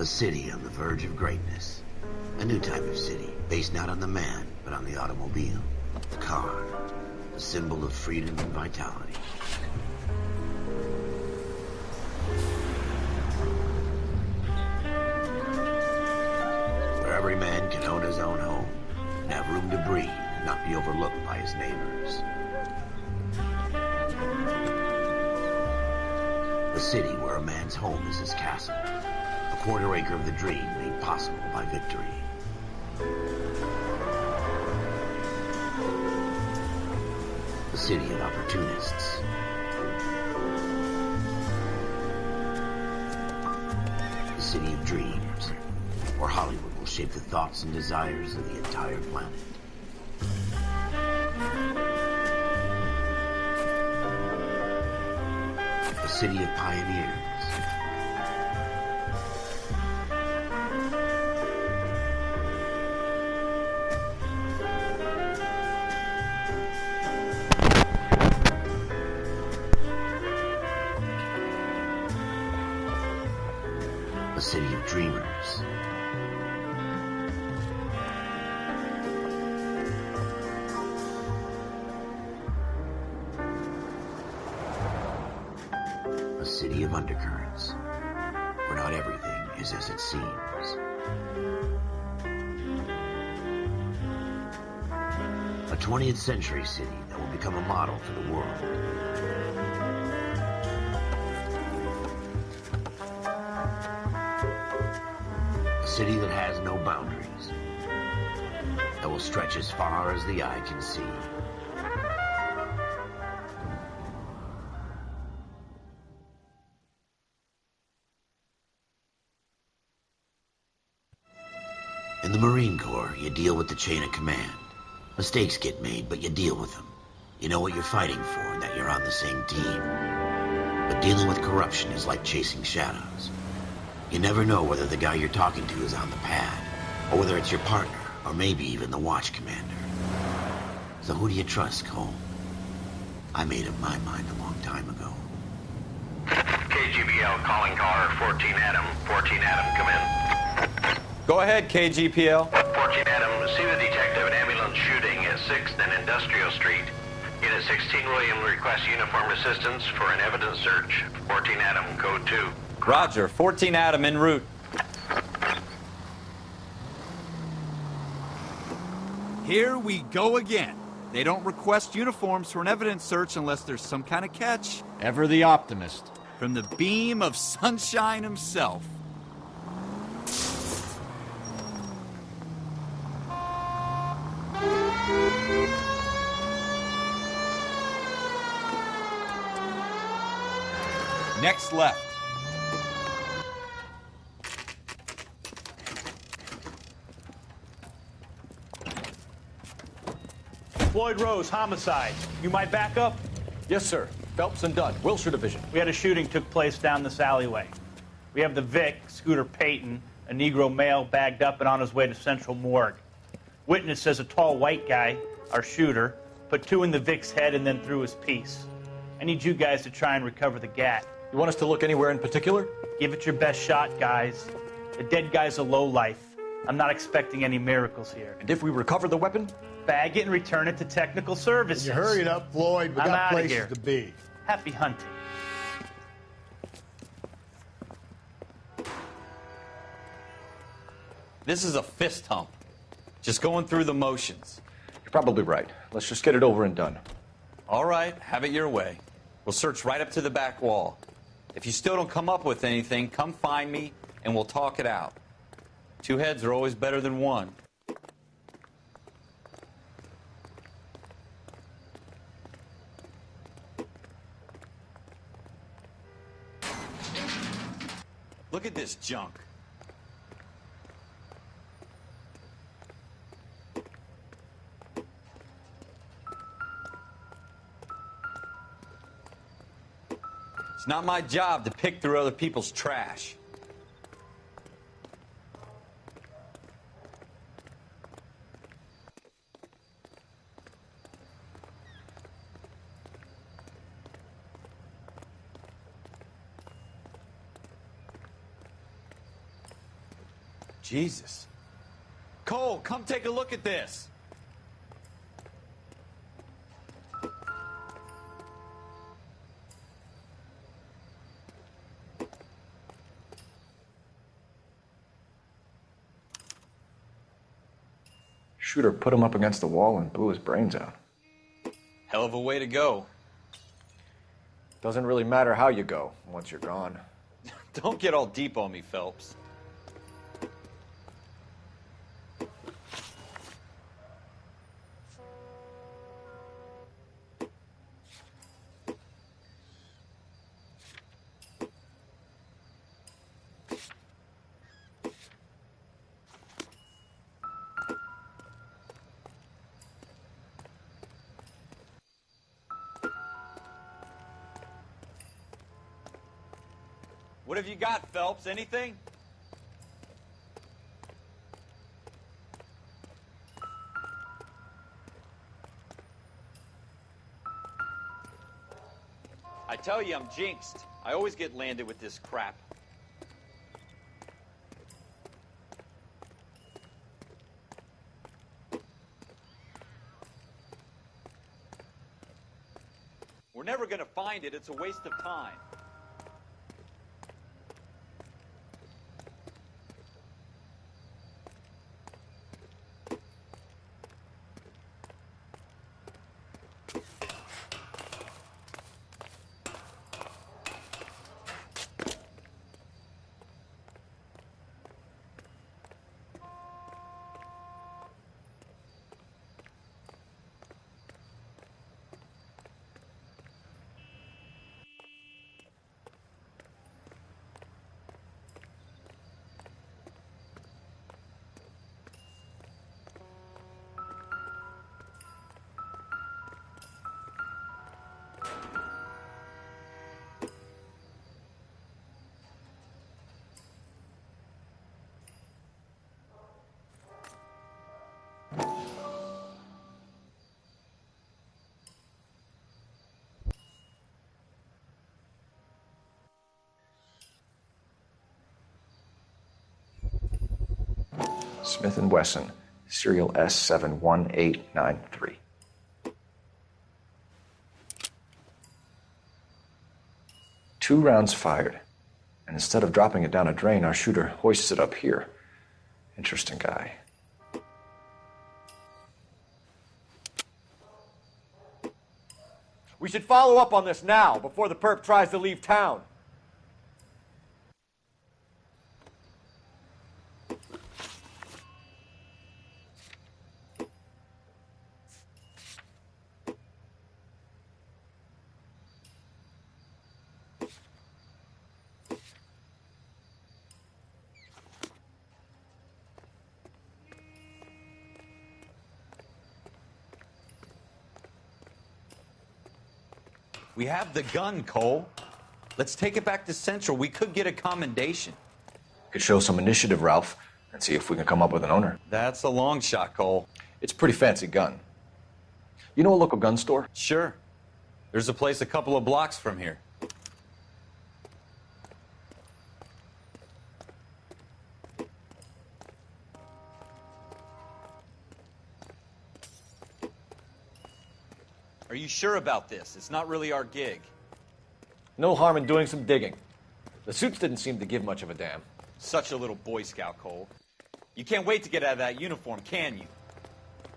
A city on the verge of greatness. A new type of city, based not on the man, but on the automobile. The car. The symbol of freedom and vitality. Where every man can own his own home, and have room to breathe, and not be overlooked by his neighbors. A city where a man's home is his castle. A quarter acre of the dream made possible by victory. A city of opportunists. A city of dreams, where Hollywood will shape the thoughts and desires of the entire planet. A city of pioneers. A city of dreamers. A city of undercurrents, where not everything is as it seems. A 20th century city that will become a model for the world. A city that has no boundaries, that will stretch as far as the eye can see. In the Marine Corps, you deal with the chain of command. Mistakes get made, but you deal with them. You know what you're fighting for and that you're on the same team. But dealing with corruption is like chasing shadows. You never know whether the guy you're talking to is on the pad, or whether it's your partner, or maybe even the watch commander. So who do you trust, Cole? I made up my mind a long time ago. KGBL calling caller 14 Adam. 14 Adam, come in. Go ahead, KGPL. 14 Adam, see the detective, an ambulance shooting at 6th and Industrial Street. Unit 16 William requests uniformed assistance for an evidence search. 14 Adam, code 2. Roger, 14 Adam en route. Here we go again. They don't request uniforms for an evidence search unless there's some kind of catch. Ever the optimist. From the beam of sunshine himself. Next left. Floyd Rose, homicide. You might back up? Yes, sir. Phelps and Dunn, Wilshire Division. We had a shooting took place down this alleyway. We have the Vic, Scooter Payton, a Negro male bagged up and on his way to Central Morgue. Witness says a tall white guy, our shooter, put 2 in the Vic's head and then threw his piece. I need you guys to try and recover the gat. You want us to look anywhere in particular? Give it your best shot, guys. The dead guy's a lowlife. I'm not expecting any miracles here. And if we recover the weapon? Bag it and return it to technical services. You hurry it up, Floyd. We I'm got outta places here. to be. Happy hunting. This is a fist hump. Just going through the motions. You're probably right. Let's just get it over and done. All right, have it your way. We'll search right up to the back wall. If you still don't come up with anything, come find me and we'll talk it out. 2 heads are always better than 1. Look at this junk. It's not my job to pick through other people's trash. Jesus. Cole, come take a look at this. Shooter put him up against the wall and blew his brains out. Hell of a way to go. Doesn't really matter how you go once you're gone. Don't get all deep on me, Phelps. What have you got, Phelps? Anything? I tell you, I'm jinxed. I always get landed with this crap. We're never gonna find it. It's a waste of time. Smith & Wesson, serial S71893. Two rounds fired, and instead of dropping it down a drain, our shooter hoists it up here. Interesting guy. We should follow up on this now, before the perp tries to leave town. We have the gun, Cole. Let's take it back to Central. We could get a commendation. Could show some initiative, Ralph, and see if we can come up with an owner. That's a long shot, Cole. It's a pretty fancy gun. You know a local gun store? Sure. There's a place a couple of blocks from here. Are you sure about this? It's not really our gig. No harm in doing some digging. The suits didn't seem to give much of a damn. Such a little Boy Scout, Cole. You can't wait to get out of that uniform, can you?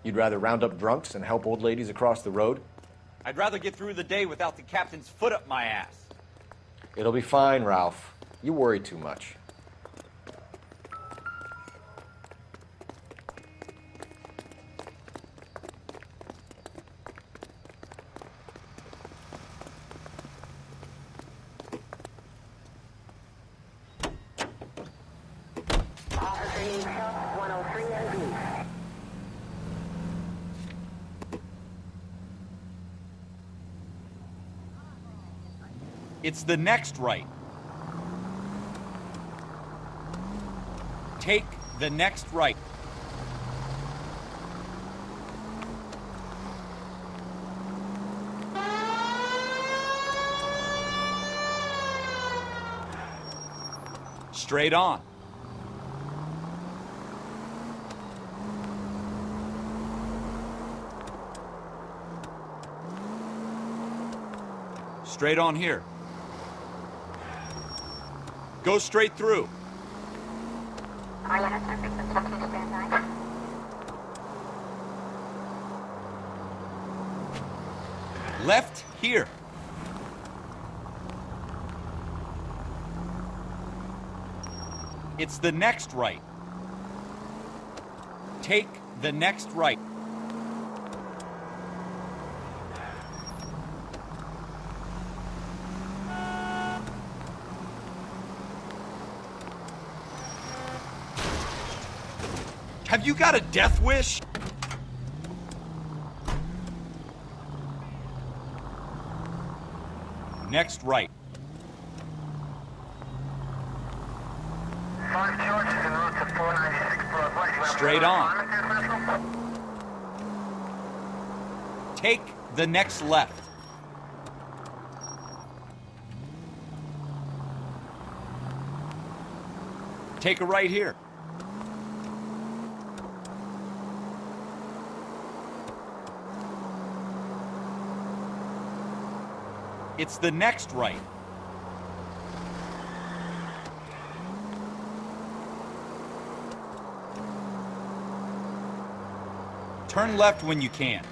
You'd rather round up drunks and help old ladies across the road? I'd rather get through the day without the captain's foot up my ass. It'll be fine, Ralph. You worry too much. It's the next right. Take the next right. Straight on. Straight on here. Go straight through. Left here. It's the next right. Take the next right. Have you got a death wish? Next right. Straight on. Take the next left. Take a right here. It's the next right. Turn left when you can.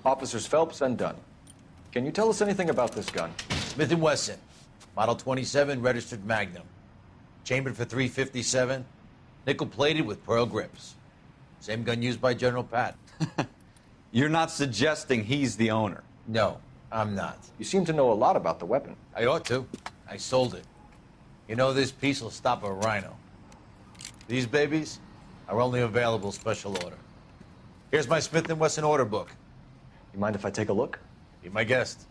Officers Phelps and Dunn. Can you tell us anything about this gun? Smith & Wesson, Model 27, registered Magnum. Chambered for .357, nickel-plated with pearl grips. Same gun used by General Patton. You're not suggesting he's the owner? No, I'm not. You seem to know a lot about the weapon. I ought to. I sold it. You know, this piece will stop a rhino. These babies are only available special order. Here's my Smith & Wesson order book. You mind if I take a look? Be my guest.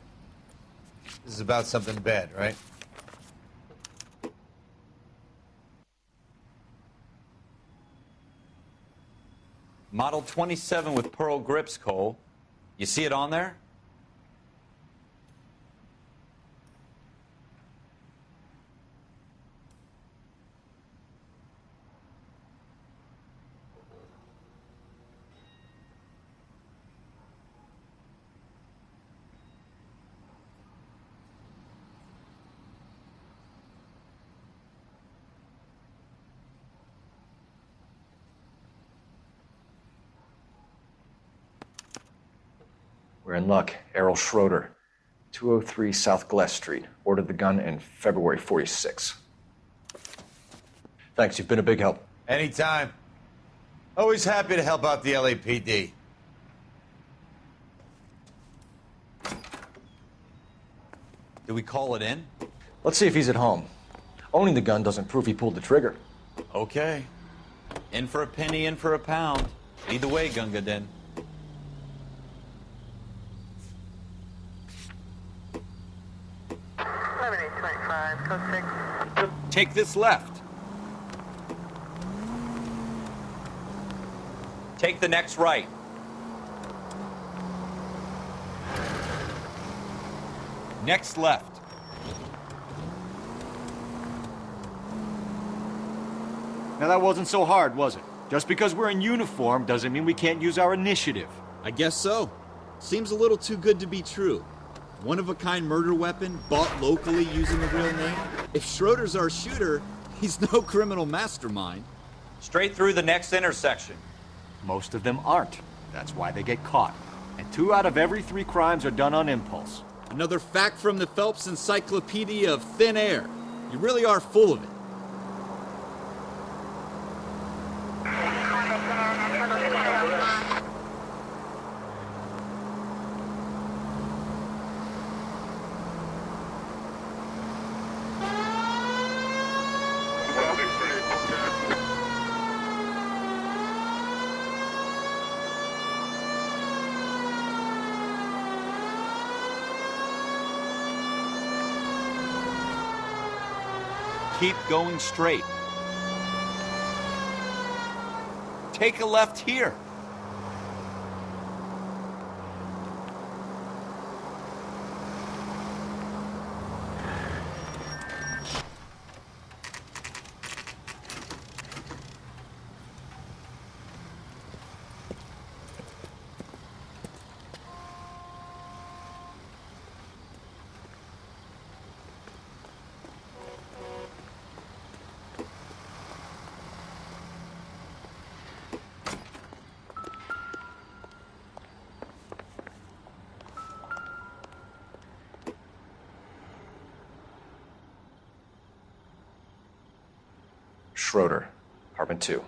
This is about something bad, right? Model 27 with pearl grips, Cole. You see it on there? We're in luck. Errol Schroeder, 203 South Glass Street. Ordered the gun in February '46. Thanks, you've been a big help. Anytime. Always happy to help out the LAPD. Do we call it in? Let's see if he's at home. Owning the gun doesn't prove he pulled the trigger. Okay. In for a penny, in for a pound. Either way, Gunga Din. Take this left. Take the next right. Next left. Now that wasn't so hard, was it? Just because we're in uniform doesn't mean we can't use our initiative. I guess so. Seems a little too good to be true. One-of-a-kind murder weapon bought locally using a real name? If Schroeder's our shooter, he's no criminal mastermind. Straight through the next intersection. Most of them aren't. That's why they get caught. And 2 out of every 3 crimes are done on impulse. Another fact from the Phelps Encyclopedia of Thin Air. You really are full of it. Keep going straight. Take a left here. Schroeder, apartment 2.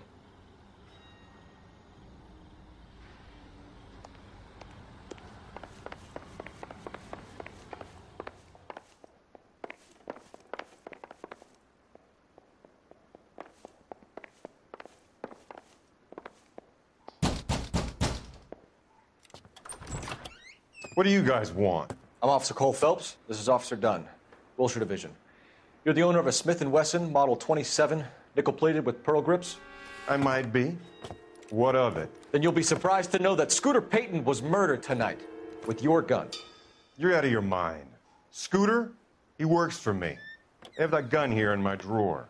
What do you guys want? I'm Officer Cole Phelps. This is Officer Dunn, Wilshire Division. You're the owner of a Smith & Wesson Model 27, nickel-plated with pearl grips? I might be. What of it? Then you'll be surprised to know that Scooter Payton was murdered tonight with your gun. You're out of your mind. Scooter? He works for me. I have that gun here in my drawer.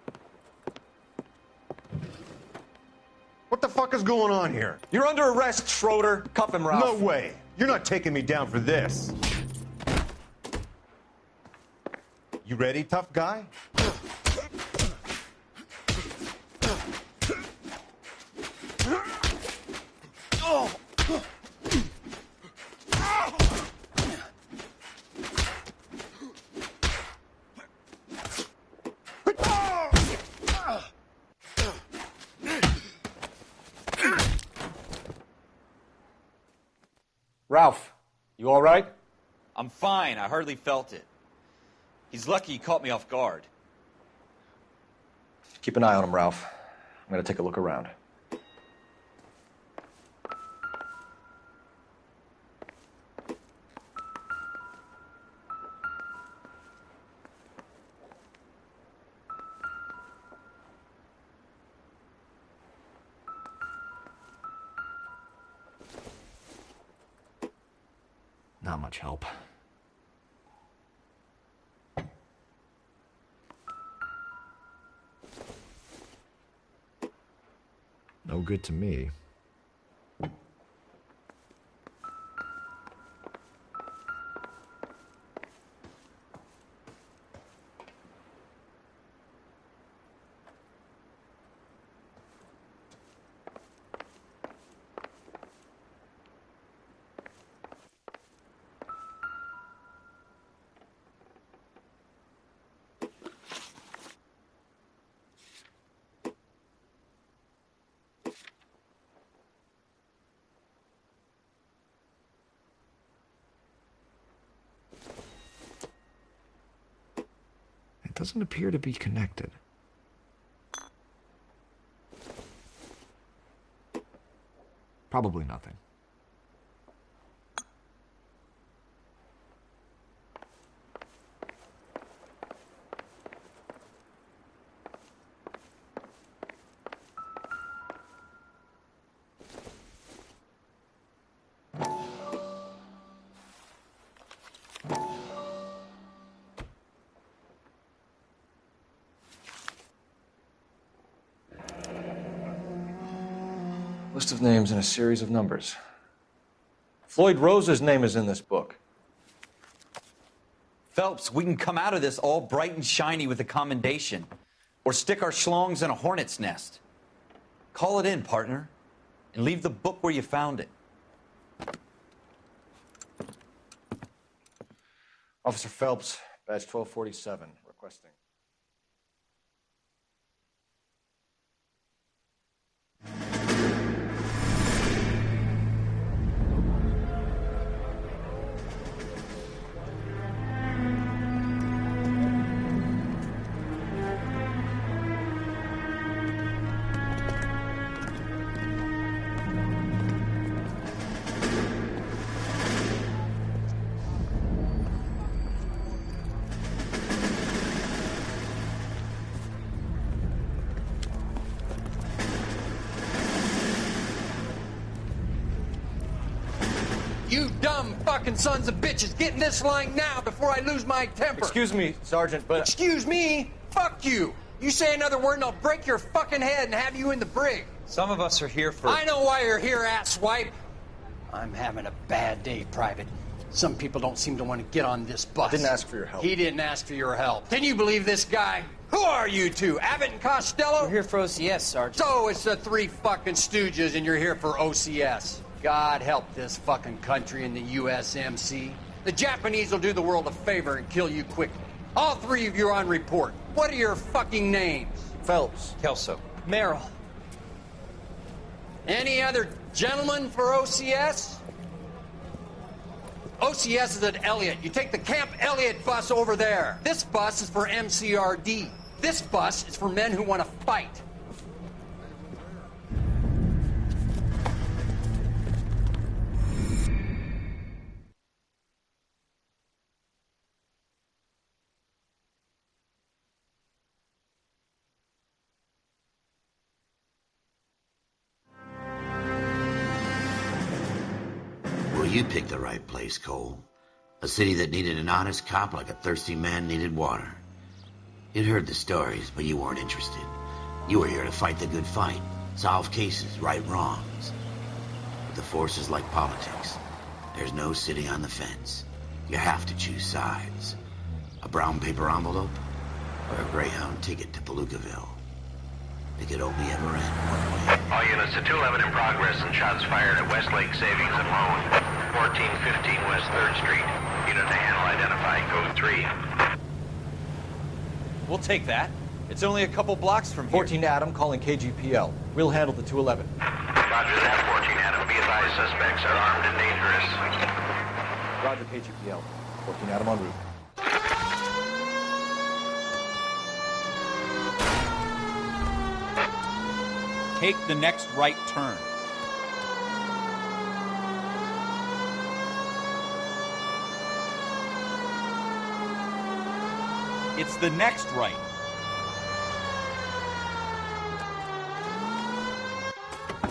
What the fuck is going on here? You're under arrest, Schroeder. Cuff him, Ralph. No way. You're not taking me down for this. You ready, tough guy? Ralph, you all right? I'm fine. I hardly felt it. He's lucky he caught me off guard. Keep an eye on him, Ralph. I'm going to take a look around. Not much help. No good to me. It doesn't appear to be connected. Probably nothing. List of names and a series of numbers. Floyd Rose's name is in this book. Phelps, we can come out of this all bright and shiny with a commendation. Or stick our schlongs in a hornet's nest. Call it in, partner. And leave the book where you found it. Officer Phelps, badge 1247, requesting. You dumb fucking sons of bitches, get in this line now before I lose my temper. Excuse me, Sergeant, but... Excuse me? Fuck you. You say another word and I'll break your fucking head and have you in the brig. Some of us are here for... I know why you're here, asswipe. I'm having a bad day, Private. Some people don't seem to want to get on this bus. I didn't ask for your help. He didn't ask for your help. Can you believe this guy? Who are you two? Abbott and Costello? We're here for OCS, Sergeant. So it's the three fucking stooges and you're here for OCS. God help this fucking country and the USMC. The Japanese will do the world a favor and kill you quickly. All three of you are on report. What are your fucking names? Phelps. Kelso. Merrill. Any other gentlemen for OCS? OCS is at Elliott. You take the Camp Elliott bus over there. This bus is for MCRD. This bus is for men who want to fight. Well, you picked the right place, Cole. A city that needed an honest cop like a thirsty man needed water. You'd heard the stories, but you weren't interested. You were here to fight the good fight, solve cases, right wrongs. But the force is like politics. There's no sitting on the fence. You have to choose sides. A brown paper envelope or a Greyhound ticket to Palookaville. It could only ever end one way. All units to 211 in progress and shots fired at Westlake Savings and Loan, 1415 West 3rd Street. Unit to handle identified, code 3. We'll take that. It's only a couple blocks from here. 14 Adam calling KGPL. We'll handle the 211. Roger that, 14 Adam. Be advised, suspects are armed and dangerous. Roger KGPL. 14 Adam en route. Take the next right turn. It's the next right.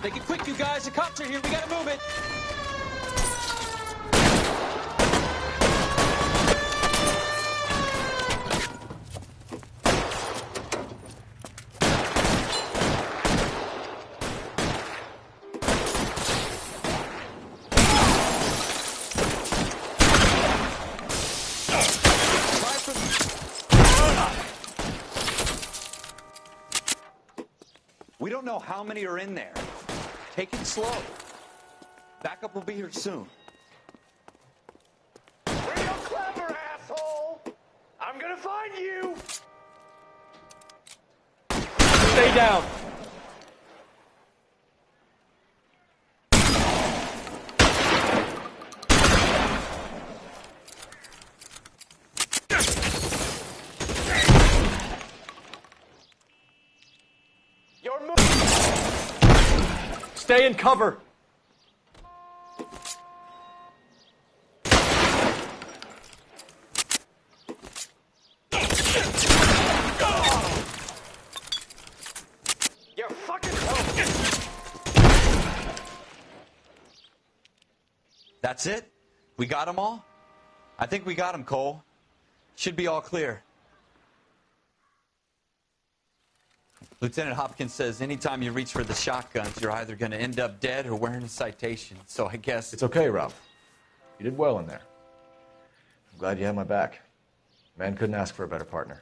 Make it quick, you guys. The cops are here. We gotta move it. We don't know how many are in there. Take it slow. Backup will be here soon. Real clever, asshole! I'm gonna find you! Stay down. You're moving! Stay in cover. You're fucking... That's it? We got them all? I think we got them, Cole. Should be all clear. Lieutenant Hopkins says anytime you reach for the shotguns, you're either going to end up dead or wearing a citation. So I guess... It's okay, Ralph. You did well in there. I'm glad you had my back. Man couldn't ask for a better partner.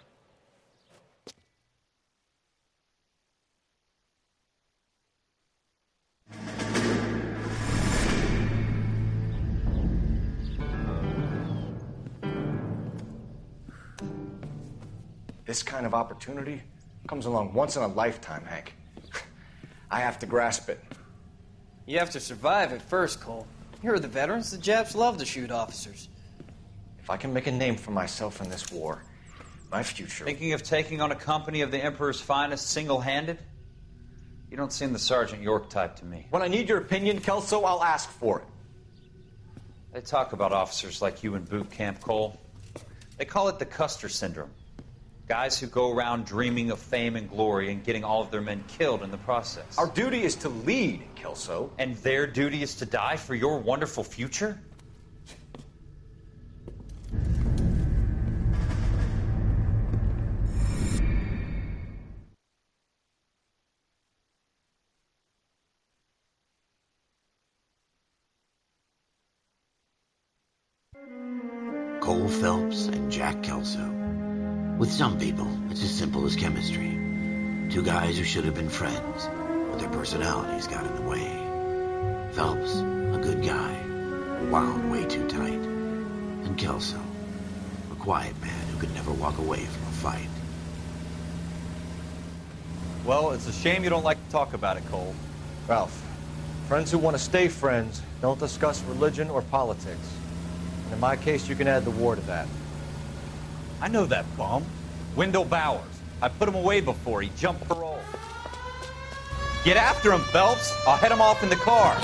This kind of opportunity comes along once in a lifetime, Hank. I have to grasp it. You have to survive at first, Cole. Here are the veterans. The Japs love to shoot officers. If I can make a name for myself in this war, my future... Thinking of taking on a company of the Emperor's finest single-handed? You don't seem the Sergeant York type to me. When I need your opinion, Kelso, I'll ask for it. They talk about officers like you in boot camp, Cole. They call it the Custer syndrome. Guys who go around dreaming of fame and glory and getting all of their men killed in the process. Our duty is to lead, Kelso. And their duty is to die for your wonderful future? Cole Phelps and Jack Kelso. With some people, it's as simple as chemistry. Two guys who should have been friends, but their personalities got in the way. Phelps, a good guy, wound way too tight. And Kelso, a quiet man who could never walk away from a fight. Well, it's a shame you don't like to talk about it, Cole. Ralph, friends who want to stay friends don't discuss religion or politics. And in my case, you can add the war to that. I know that bum. Wendell Bowers. I put him away before. He jumped parole. Get after him, Phelps. I'll head him off in the car.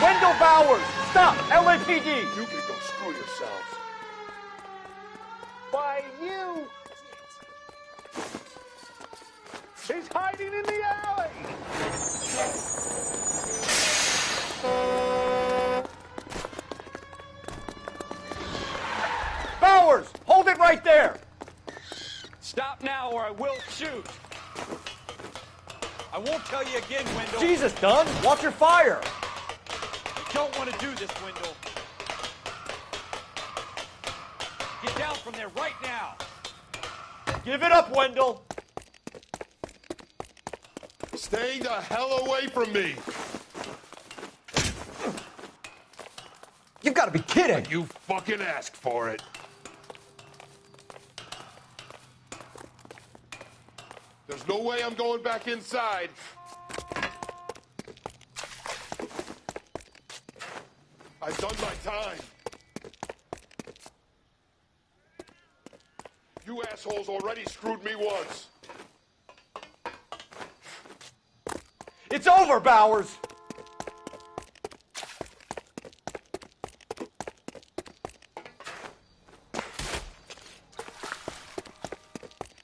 Wendell Bowers! Stop! LAPD! You can go screw yourselves. By you! He's hiding in the alley! Bowers! Hold it right there! Stop now or I will shoot! I won't tell you again, Wendell. Jesus, Dunn! Watch your fire! You don't want to do this, Wendell. Get down from there right now. Give it up, Wendell! Stay the hell away from me! You've got to be kidding! You fucking asked for it. There's no way I'm going back inside. I've done my time. You assholes already screwed me once. It's over, Bowers!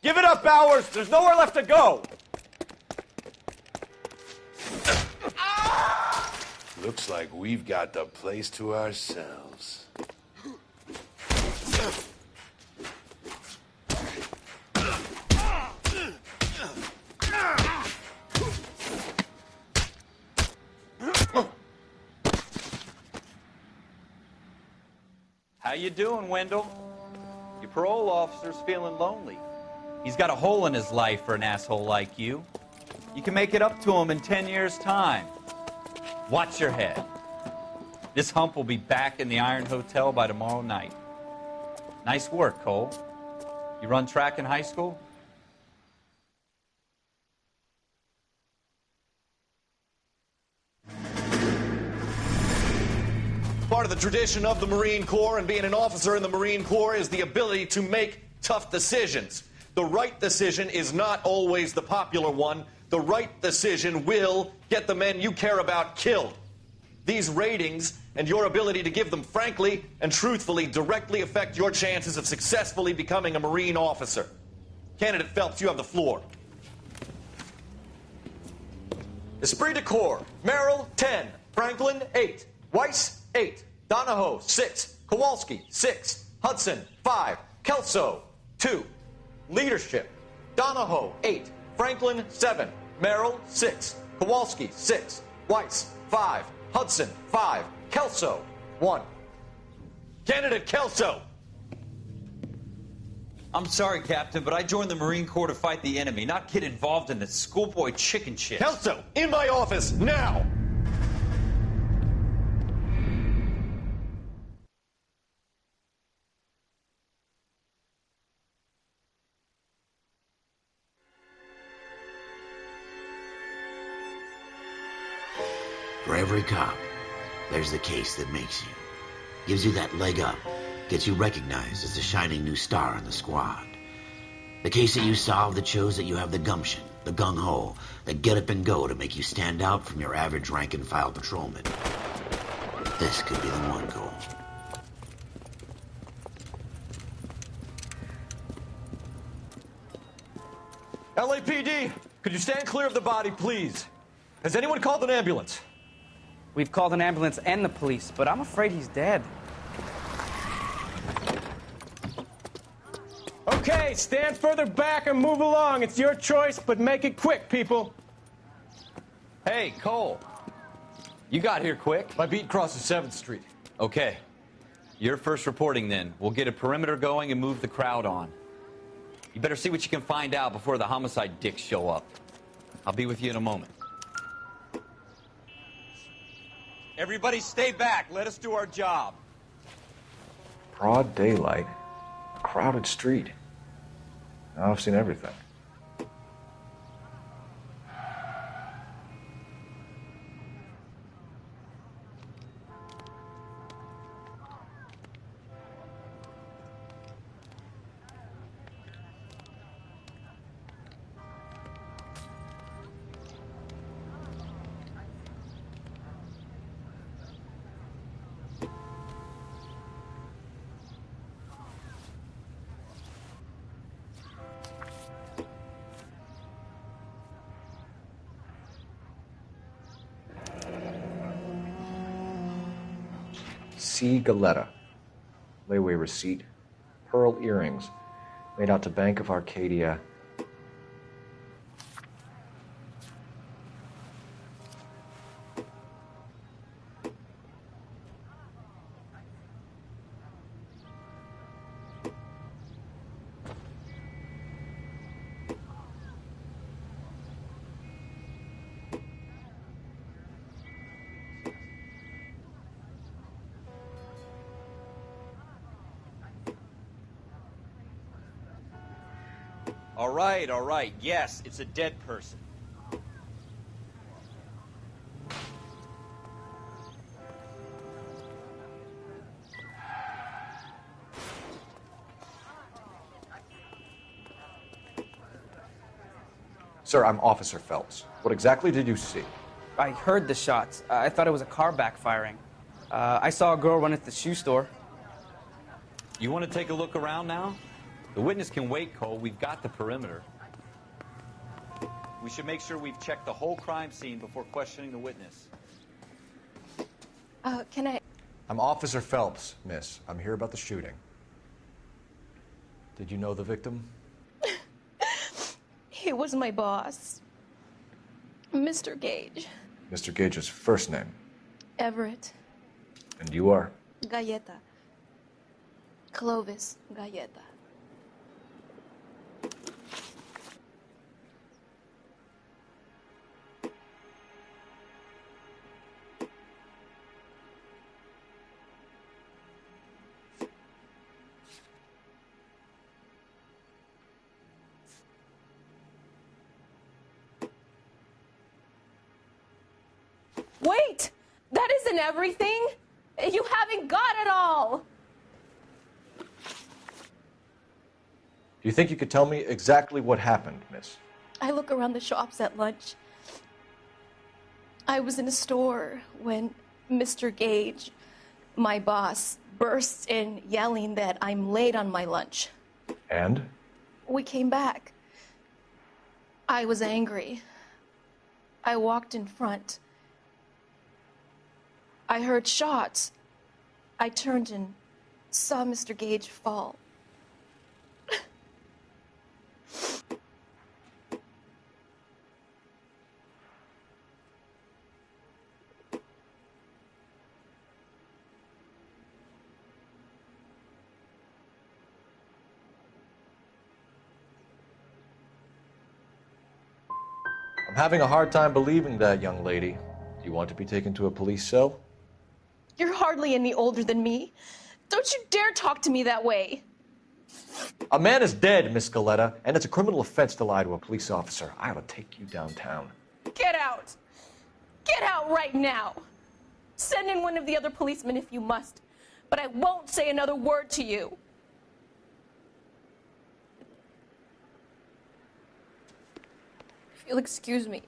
Give it up, Bowers! There's nowhere left to go! Looks like we've got the place to ourselves. How you doing, Wendell? Your parole officer's feeling lonely. He's got a hole in his life for an asshole like you. You can make it up to him in 10 years' time. Watch your head. This hump will be back in the Iron Hotel by tomorrow night. Nice work, Cole. You run track in high school? Part of the tradition of the Marine Corps and being an officer in the Marine Corps is the ability to make tough decisions. The right decision is not always the popular one. The right decision will get the men you care about killed. These ratings and your ability to give them frankly and truthfully directly affect your chances of successfully becoming a Marine officer. Candidate Phelps, you have the floor. Esprit de Corps, Merrill, 10. Franklin, 8. Weiss, 8. Donahoe, 6. Kowalski, 6. Hudson, 5. Kelso, 2. Leadership, Donahoe, 8. Franklin, 7. Merrill, 6. Kowalski, 6. Weiss, 5. Hudson, 5. Kelso, 1. Candidate Kelso. I'm sorry, Captain, but I joined the Marine Corps to fight the enemy, not get involved in this schoolboy chicken shit. Kelso, in my office, now! For every cop, there's the case that makes you. Gives you that leg up. Gets you recognized as the shining new star in the squad. The case that you solve that shows that you have the gumption, the gung-ho, the get up and go to make you stand out from your average rank-and-file patrolman. This could be the one, Cole. LAPD, could you stand clear of the body, please? Has anyone called an ambulance? We've called an ambulance and the police, but I'm afraid he's dead. Okay, stand further back and move along. It's your choice, but make it quick, people. Hey, Cole. You got here quick. My beat crosses 7th Street. Okay. You're first reporting then. We'll get a perimeter going and move the crowd on. You better see what you can find out before the homicide dicks show up. I'll be with you in a moment. Everybody stay back. Let us do our job. Broad daylight, a crowded street. Now I've seen everything. C. Galetta. Layaway receipt. Pearl earrings. Made out to Bank of Arcadia. All right. Yes, it's a dead person. Sir, I'm Officer Phelps. What exactly did you see? I heard the shots. I thought it was a car backfiring. I saw a girl run into the shoe store. You want to take a look around now? The witness can wait, Cole. We've got the perimeter. We should make sure we've checked the whole crime scene before questioning the witness. Can I... I'm Officer Phelps, miss. I'm here about the shooting. Did you know the victim? He was my boss. Mr. Gage. Mr. Gage's first name. Everett. And you are? Galleta. Clovis Galleta. Wait! That isn't everything! You haven't got it all! Do you think you could tell me exactly what happened, miss? I look around the shops at lunch. I was in a store when Mr. Gage, my boss, bursts in yelling that I'm late on my lunch. And? We came back. I was angry. I walked in front. I heard shots. I turned and saw Mr. Gage fall. I'm having a hard time believing that, young lady. Do you want to be taken to a police cell? You're hardly any older than me. Don't you dare talk to me that way. A man is dead, Miss Galetta, and it's a criminal offense to lie to a police officer. I ought to take you downtown. Get out. Get out right now. Send in one of the other policemen if you must, but I won't say another word to you. If you'll excuse me,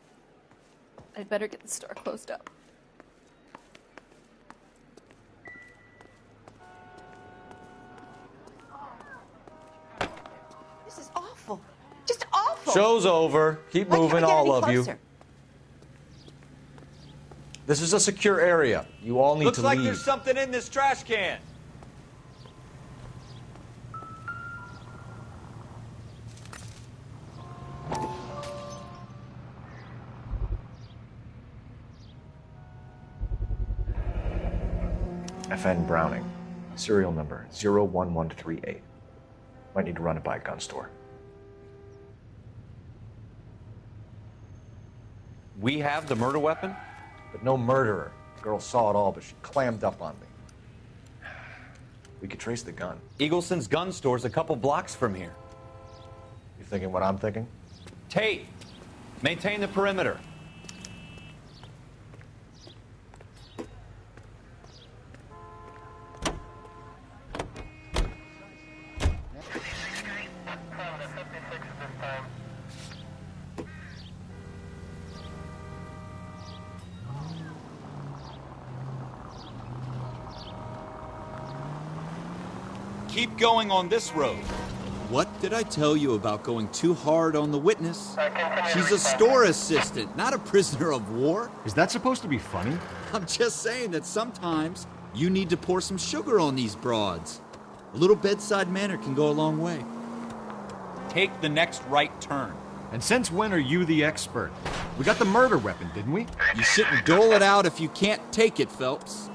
I'd better get the store closed up. This is awful. Just awful. Show's over. Keep moving, all of you. This is a secure area. You all need Looks to like leave. there's something in this trash can. FN Browning. Serial number 01138. Might need to run it by a gun store. We have the murder weapon? But no murderer. The girl saw it all, but she clammed up on me. We could trace the gun. Eagleson's gun store's a couple blocks from here. You thinking what I'm thinking? Tate, maintain the perimeter. Keep going on this road. What did I tell you about going too hard on the witness? She's a store assistant, not a prisoner of war. Is that supposed to be funny? I'm just saying that sometimes you need to pour some sugar on these broads. A little bedside manner can go a long way. Take the next right turn. And since when are you the expert? We got the murder weapon, didn't we? You shouldn't dole it out if you can't take it, Phelps.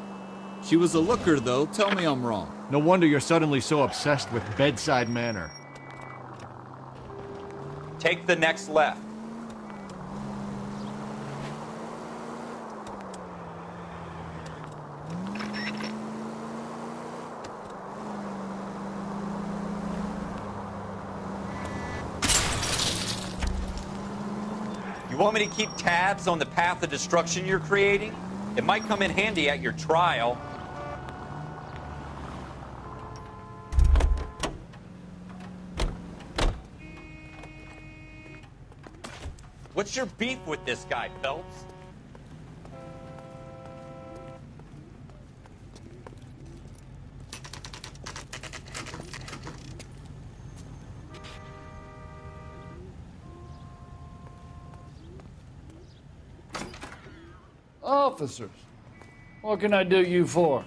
She was a looker, though. Tell me I'm wrong. No wonder you're suddenly so obsessed with bedside manner. Take the next left. You want me to keep tabs on the path of destruction you're creating? It might come in handy at your trial. What's your beef with this guy, Phelps? Officers, what can I do you for?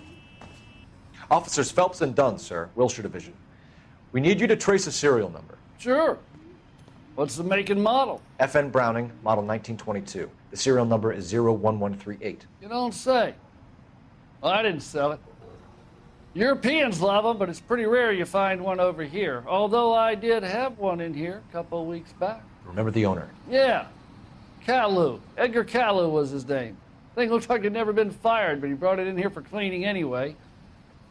Officers Phelps and Dunn, sir, Wilshire Division. We need you to trace a serial number. Sure. What's the make and model? FN Browning, model 1922. The serial number is 01138. You don't say. Well, I didn't sell it. Europeans love them, but it's pretty rare you find one over here. Although I did have one in here a couple of weeks back. Remember the owner? Yeah. Kalu. Edgar Kalu was his name. Thing looked like it'd never been fired, but he brought it in here for cleaning anyway.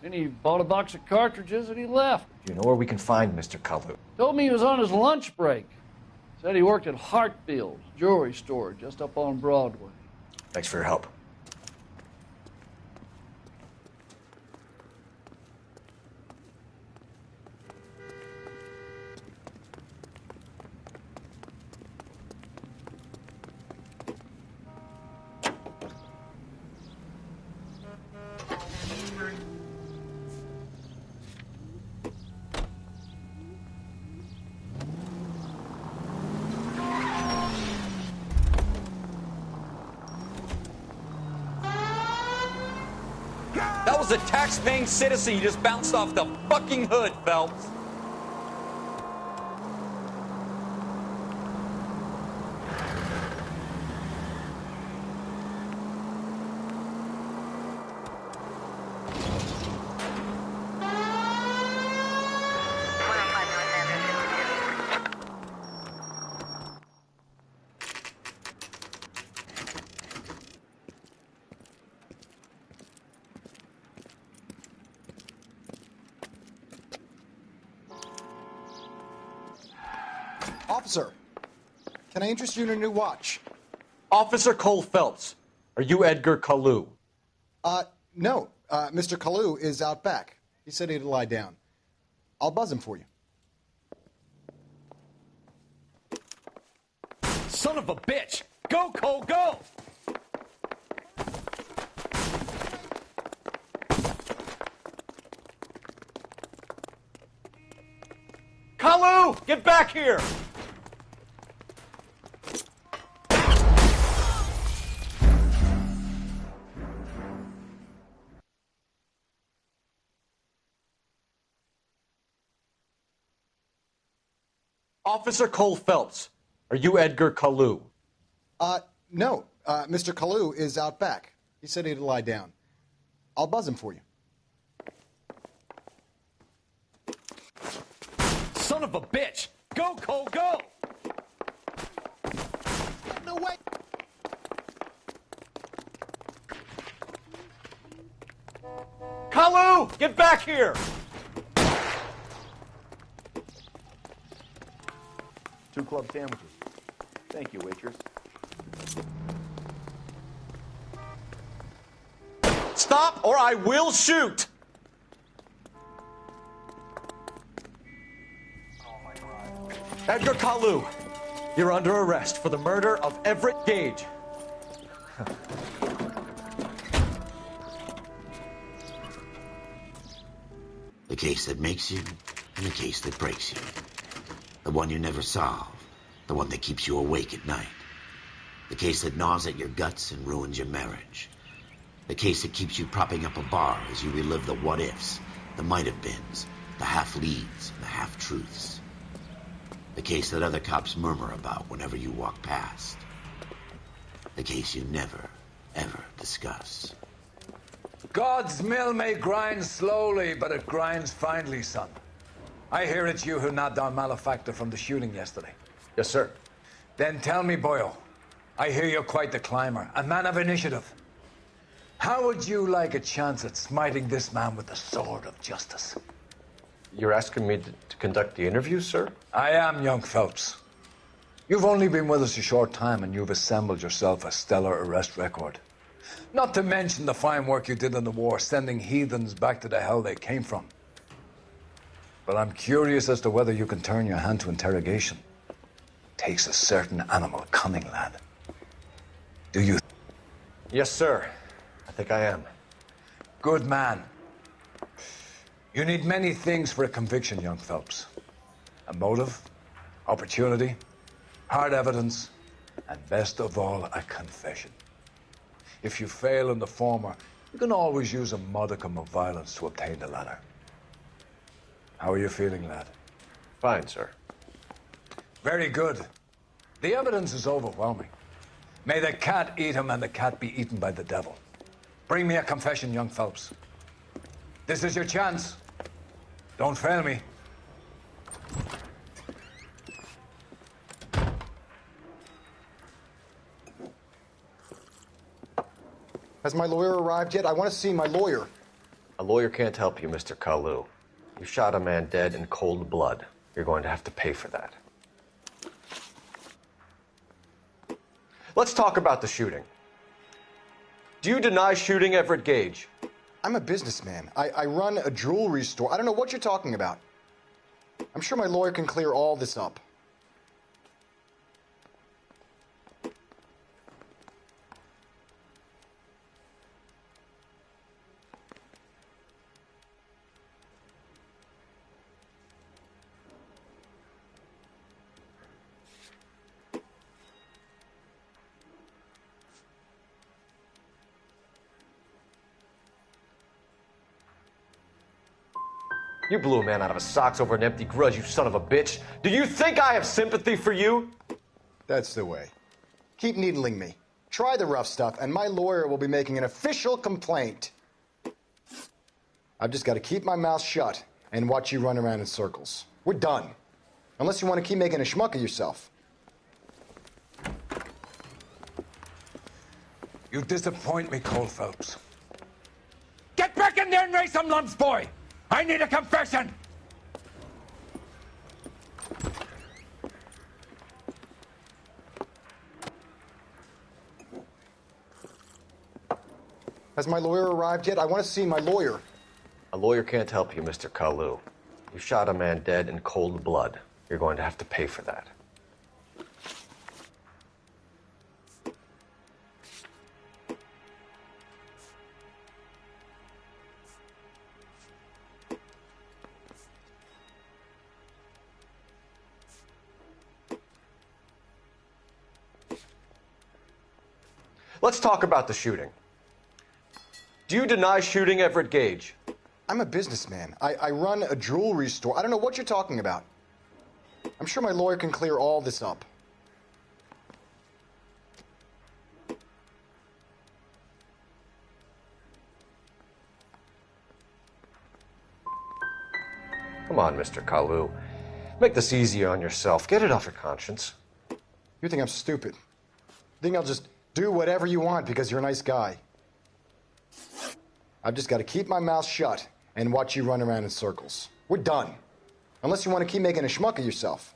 Then he bought a box of cartridges and he left. Do you know where we can find Mr. Kalu? Told me he was on his lunch break. Said he worked at Hartfield's jewelry store just up on Broadway. Thanks for your help. That was a tax-paying citizen you just bounced off the fucking hood, Phelps. Officer, can I interest you in a new watch? Officer Cole Phelps, are you Edgar Kalu? No. Mr. Kalu is out back. He said he'd lie down. I'll buzz him for you. Son of a bitch! Go, Cole, go! Kalu, get back here! Officer Cole Phelps, are you Edgar Kalu? No. Mr. Kalu is out back. He said he'd lie down. I'll buzz him for you. of a bitch! Go, Cole, go! No way! Kalu, get back here! 2 club sandwiches. Thank you, waitress. Stop or I will shoot! Edgar Kalu, you're under arrest for the murder of Everett Gage. The case that makes you, and the case that breaks you. The one you never solve. The one that keeps you awake at night. The case that gnaws at your guts and ruins your marriage. The case that keeps you propping up a bar as you relive the what-ifs, the might-have-beens, the half-leads, and the half-truths. The case that other cops murmur about whenever you walk past. The case you never, ever discuss. God's mill may grind slowly, but it grinds finely, son. I hear it's you who nabbed our malefactor from the shooting yesterday. Yes, sir. Then tell me, Boyle, I hear you're quite the climber, a man of initiative. How would you like a chance at smiting this man with the sword of justice? You're asking me to conduct the interview, sir? I am, young Phelps. You've only been with us a short time, and you've assembled yourself a stellar arrest record. Not to mention the fine work you did in the war, sending heathens back to the hell they came from. But I'm curious as to whether you can turn your hand to interrogation. Takes a certain animal cunning, lad. Do you? Yes, sir. I think I am. Good man. You need many things for a conviction, young Phelps. A motive, opportunity, hard evidence, and best of all, a confession. If you fail in the former, you can always use a modicum of violence to obtain the latter. How are you feeling, lad? Fine, sir. Very good. The evidence is overwhelming. May the cat eat him and the cat be eaten by the devil. Bring me a confession, young Phelps. This is your chance. Don't fail me. Has my lawyer arrived yet? I want to see my lawyer. A lawyer can't help you, Mr. Kalu. You shot a man dead in cold blood. You're going to have to pay for that. Let's talk about the shooting. Do you deny shooting Everett Gage? I'm a businessman. I run a jewelry store. I don't know what you're talking about. I'm sure my lawyer can clear all this up. You blew a man out of his socks over an empty grudge, you son of a bitch. Do you think I have sympathy for you? That's the way. Keep needling me. Try the rough stuff, and my lawyer will be making an official complaint. I've just got to keep my mouth shut and watch you run around in circles. We're done. Unless you want to keep making a schmuck of yourself. You disappoint me, Cole Phelps. Get back in there and raise some lumps, boy! I need a confession! Has my lawyer arrived yet? I want to see my lawyer. A lawyer can't help you, Mr. Kalu. You shot a man dead in cold blood. You're going to have to pay for that. Let's talk about the shooting. Do you deny shooting Everett Gage? I'm a businessman. I run a jewelry store. I don't know what you're talking about. I'm sure my lawyer can clear all this up. Come on, Mr. Kalu. Make this easier on yourself. Get it off your conscience. You think I'm stupid? You think I'll just do whatever you want because you're a nice guy? I've just got to keep my mouth shut and watch you run around in circles. We're done. Unless you want to keep making a schmuck of yourself.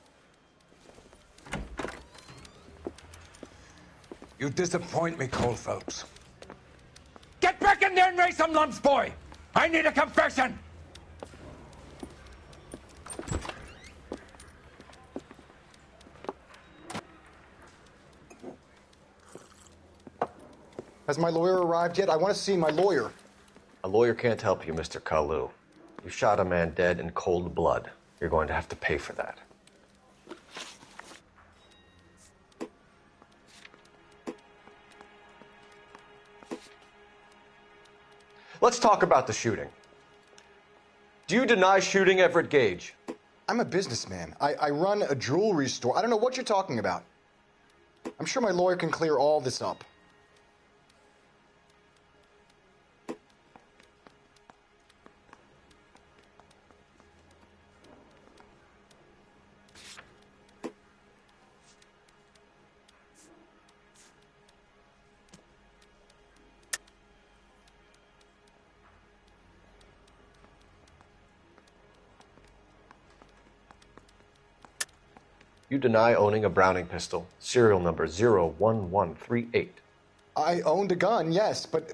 You disappoint me, Cole Phelps. Get back in there and raise some lumps, boy! I need a confession! Has my lawyer arrived yet? I want to see my lawyer. A lawyer can't help you, Mr. Kalu. You shot a man dead in cold blood. You're going to have to pay for that. Let's talk about the shooting. Do you deny shooting Everett Gage? I'm a businessman. I run a jewelry store. I don't know what you're talking about. I'm sure my lawyer can clear all this up. You deny owning a Browning pistol, serial number 01138. I owned a gun, yes, but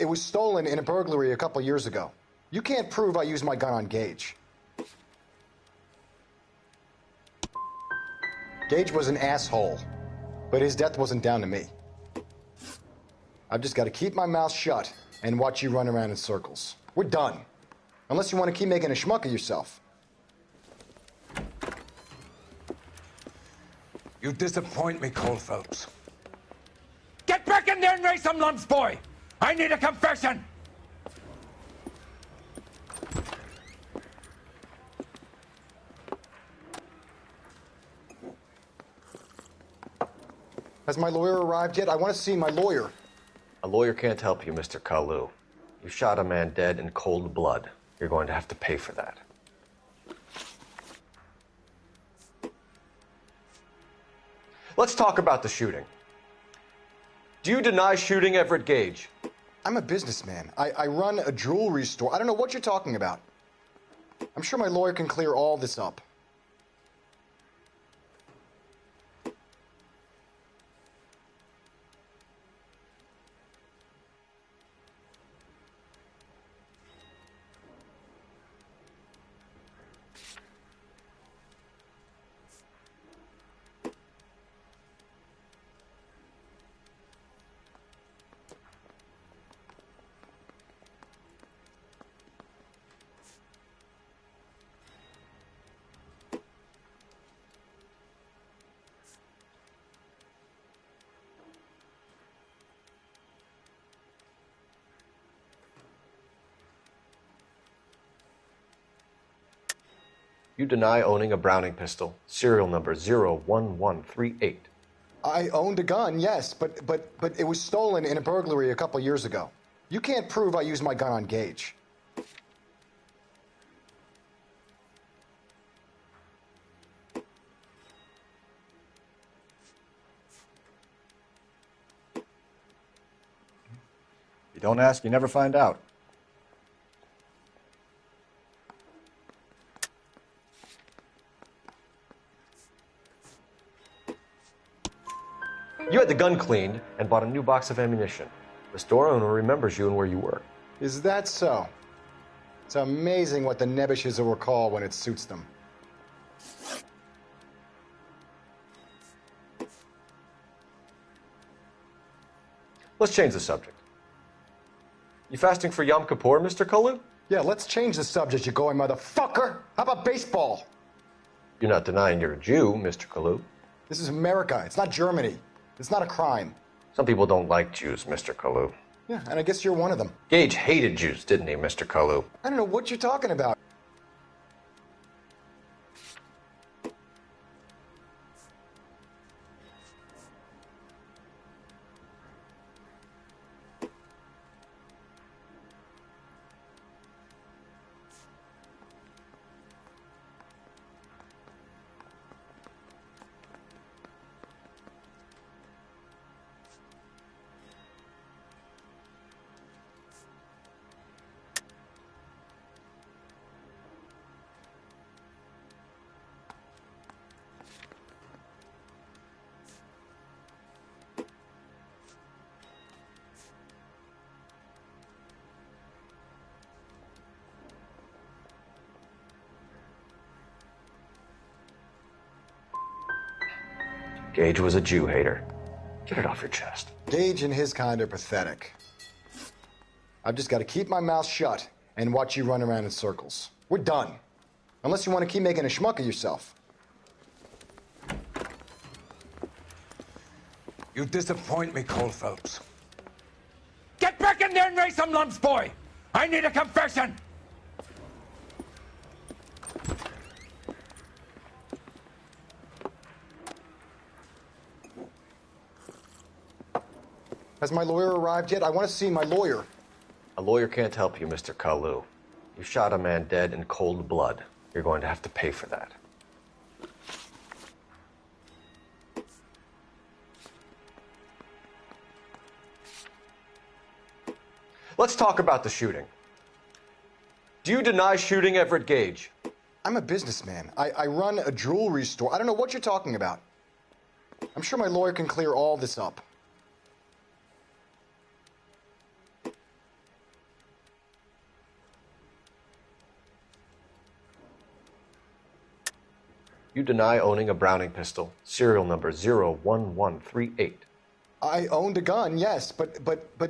it was stolen in a burglary a couple years ago. You can't prove I used my gun on Gage. Gage was an asshole, but his death wasn't down to me. I've just got to keep my mouth shut and watch you run around in circles. We're done. Unless you want to keep making a schmuck of yourself. You disappoint me, Cole Phelps. Get back in there and raise some lumps, boy! I need a confession! Has my lawyer arrived yet? I want to see my lawyer. A lawyer can't help you, Mr. Kalu. You shot a man dead in cold blood. You're going to have to pay for that. Let's talk about the shooting. Do you deny shooting Everett Gage? I'm a businessman. I run a jewelry store. I don't know what you're talking about. I'm sure my lawyer can clear all this up. You deny owning a Browning pistol, serial number 01138. I owned a gun, yes, but it was stolen in a burglary a couple years ago. You can't prove I used my gun on Gage. You don't ask, you never find out. You had the gun cleaned and bought a new box of ammunition. The store owner remembers you and where you were. Is that so? It's amazing what the nebbishes will recall when it suits them. Let's change the subject. You fasting for Yom Kippur, Mr. Kalu? Yeah, let's change the subject, you going motherfucker. How about baseball? You're not denying you're a Jew, Mr. Kalu. This is America. It's not Germany. It's not a crime. Some people don't like Jews, Mr. Kalu. Yeah, and I guess you're one of them. Gage hated Jews, didn't he, Mr. Kalu? I don't know what you're talking about. Gage was a Jew hater. Get it off your chest. Gage and his kind are pathetic. I've just got to keep my mouth shut and watch you run around in circles. We're done. Unless you want to keep making a schmuck of yourself. You disappoint me, Cole Phelps. Get back in there and raise some lumps, boy! I need a confession! Has my lawyer arrived yet? I want to see my lawyer. A lawyer can't help you, Mr. Kalu. You shot a man dead in cold blood. You're going to have to pay for that. Let's talk about the shooting. Do you deny shooting Everett Gage? I'm a businessman. I run a jewelry store. I don't know what you're talking about. I'm sure my lawyer can clear all this up. You deny owning a Browning pistol, serial number 01138. I owned a gun, yes, but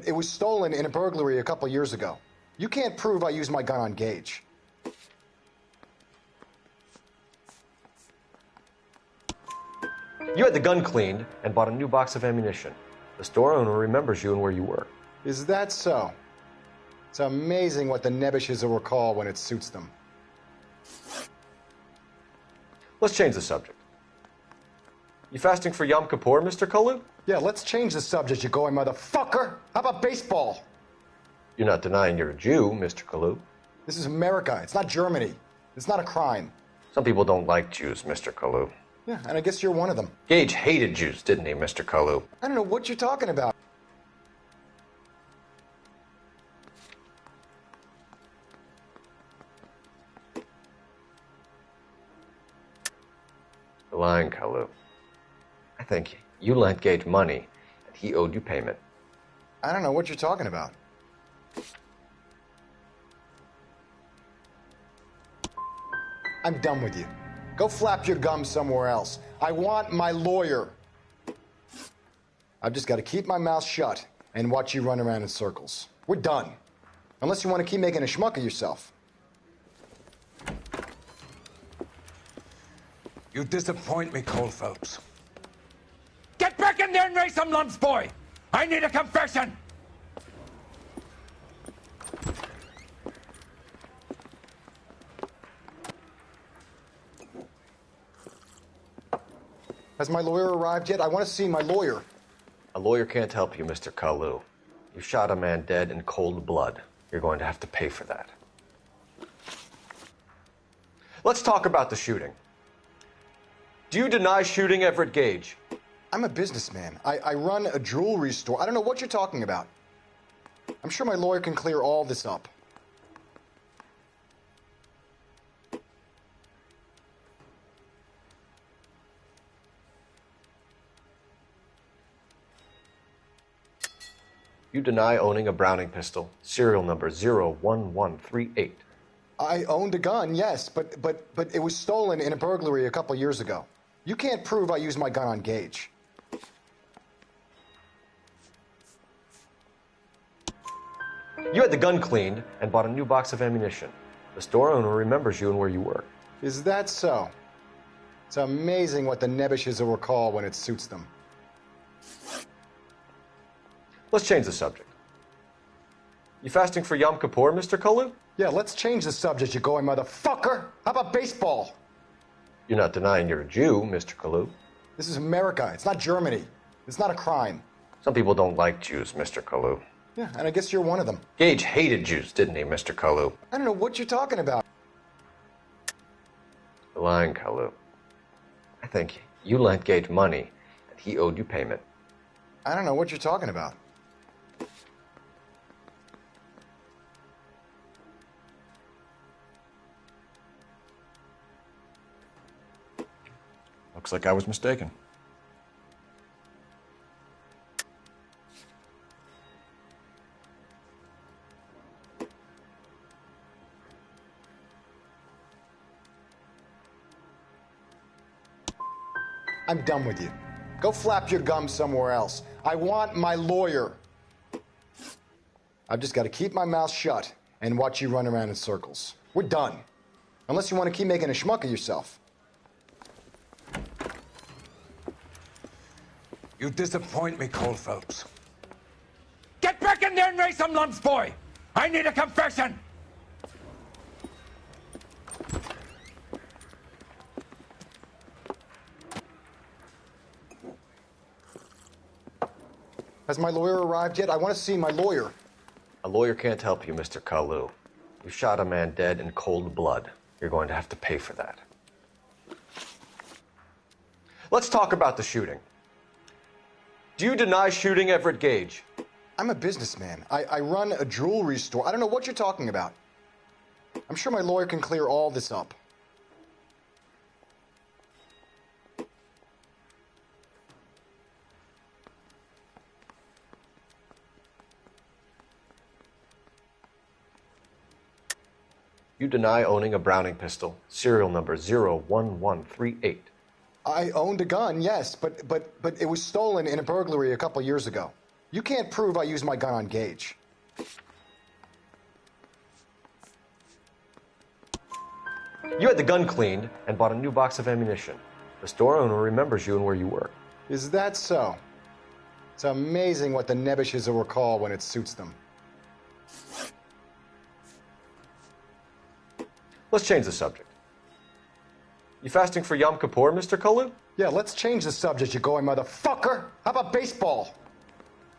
it was stolen in a burglary a couple years ago. You can't prove I used my gun on Gage. You had the gun cleaned and bought a new box of ammunition. The store owner remembers you and where you were. Is that so? It's amazing what the Nebushes will recall when it suits them. Let's change the subject. You fasting for Yom Kippur, Mr. Kalu? Yeah, let's change the subject, you going motherfucker. How about baseball? You're not denying you're a Jew, Mr. Kalu. This is America. It's not Germany. It's not a crime. Some people don't like Jews, Mr. Kalu. Yeah, and I guess you're one of them. Gage hated Jews, didn't he, Mr. Kalu? I don't know what you're talking about. You're lying, Kalu. I think you lent Gage money, and he owed you payment. I don't know what you're talking about. I'm done with you. Go flap your gums somewhere else. I want my lawyer. I've just got to keep my mouth shut and watch you run around in circles. We're done. Unless you want to keep making a schmuck of yourself. You disappoint me, Cole Phelps. Get back in there and raise some lumps, boy! I need a confession! Has my lawyer arrived yet? I want to see my lawyer. A lawyer can't help you, Mr. Kalu. You shot a man dead in cold blood. You're going to have to pay for that. Let's talk about the shooting. Do you deny shooting Everett Gage? I'm a businessman. I run a jewelry store. I don't know what you're talking about. I'm sure my lawyer can clear all this up. You deny owning a Browning pistol, serial number 01138. I owned a gun, yes, but it was stolen in a burglary a couple years ago. You can't prove I used my gun on Gage. You had the gun cleaned and bought a new box of ammunition. The store owner remembers you and where you were. Is that so? It's amazing what the Nebushes will recall when it suits them. Let's change the subject. You fasting for Yom Kippur, Mr. Kalu? Yeah, let's change the subject, you going motherfucker. How about baseball? You're not denying you're a Jew, Mr. Kalu. This is America. It's not Germany. It's not a crime. Some people don't like Jews, Mr. Kalu. Yeah, and I guess you're one of them. Gage hated Jews, didn't he, Mr. Kalu? I don't know what you're talking about. You're lying, Kalu. I think you lent Gage money, and he owed you payment. I don't know what you're talking about. Looks like I was mistaken. I'm done with you. Go flap your gums somewhere else. I want my lawyer. I've just got to keep my mouth shut and watch you run around in circles. We're done. Unless you want to keep making a schmuck of yourself. You disappoint me, Cole Phelps. Get back in there and raise some lumps, boy! I need a confession! Has my lawyer arrived yet? I want to see my lawyer. A lawyer can't help you, Mr. Kalu. You shot a man dead in cold blood. You're going to have to pay for that. Let's talk about the shooting. Do you deny shooting Everett Gage? I'm a businessman. I run a jewelry store. I don't know what you're talking about. I'm sure my lawyer can clear all this up. You deny owning a Browning pistol, serial number 01138. I owned a gun, yes, but it was stolen in a burglary a couple years ago. You can't prove I used my gun on Gage. You had the gun cleaned and bought a new box of ammunition. The store owner remembers you and where you work. Is that so? It's amazing what the Nebbishes will recall when it suits them. Let's change the subject. You fasting for Yom Kippur, Mr. Kalu? Yeah, let's change the subject, you going motherfucker. How about baseball?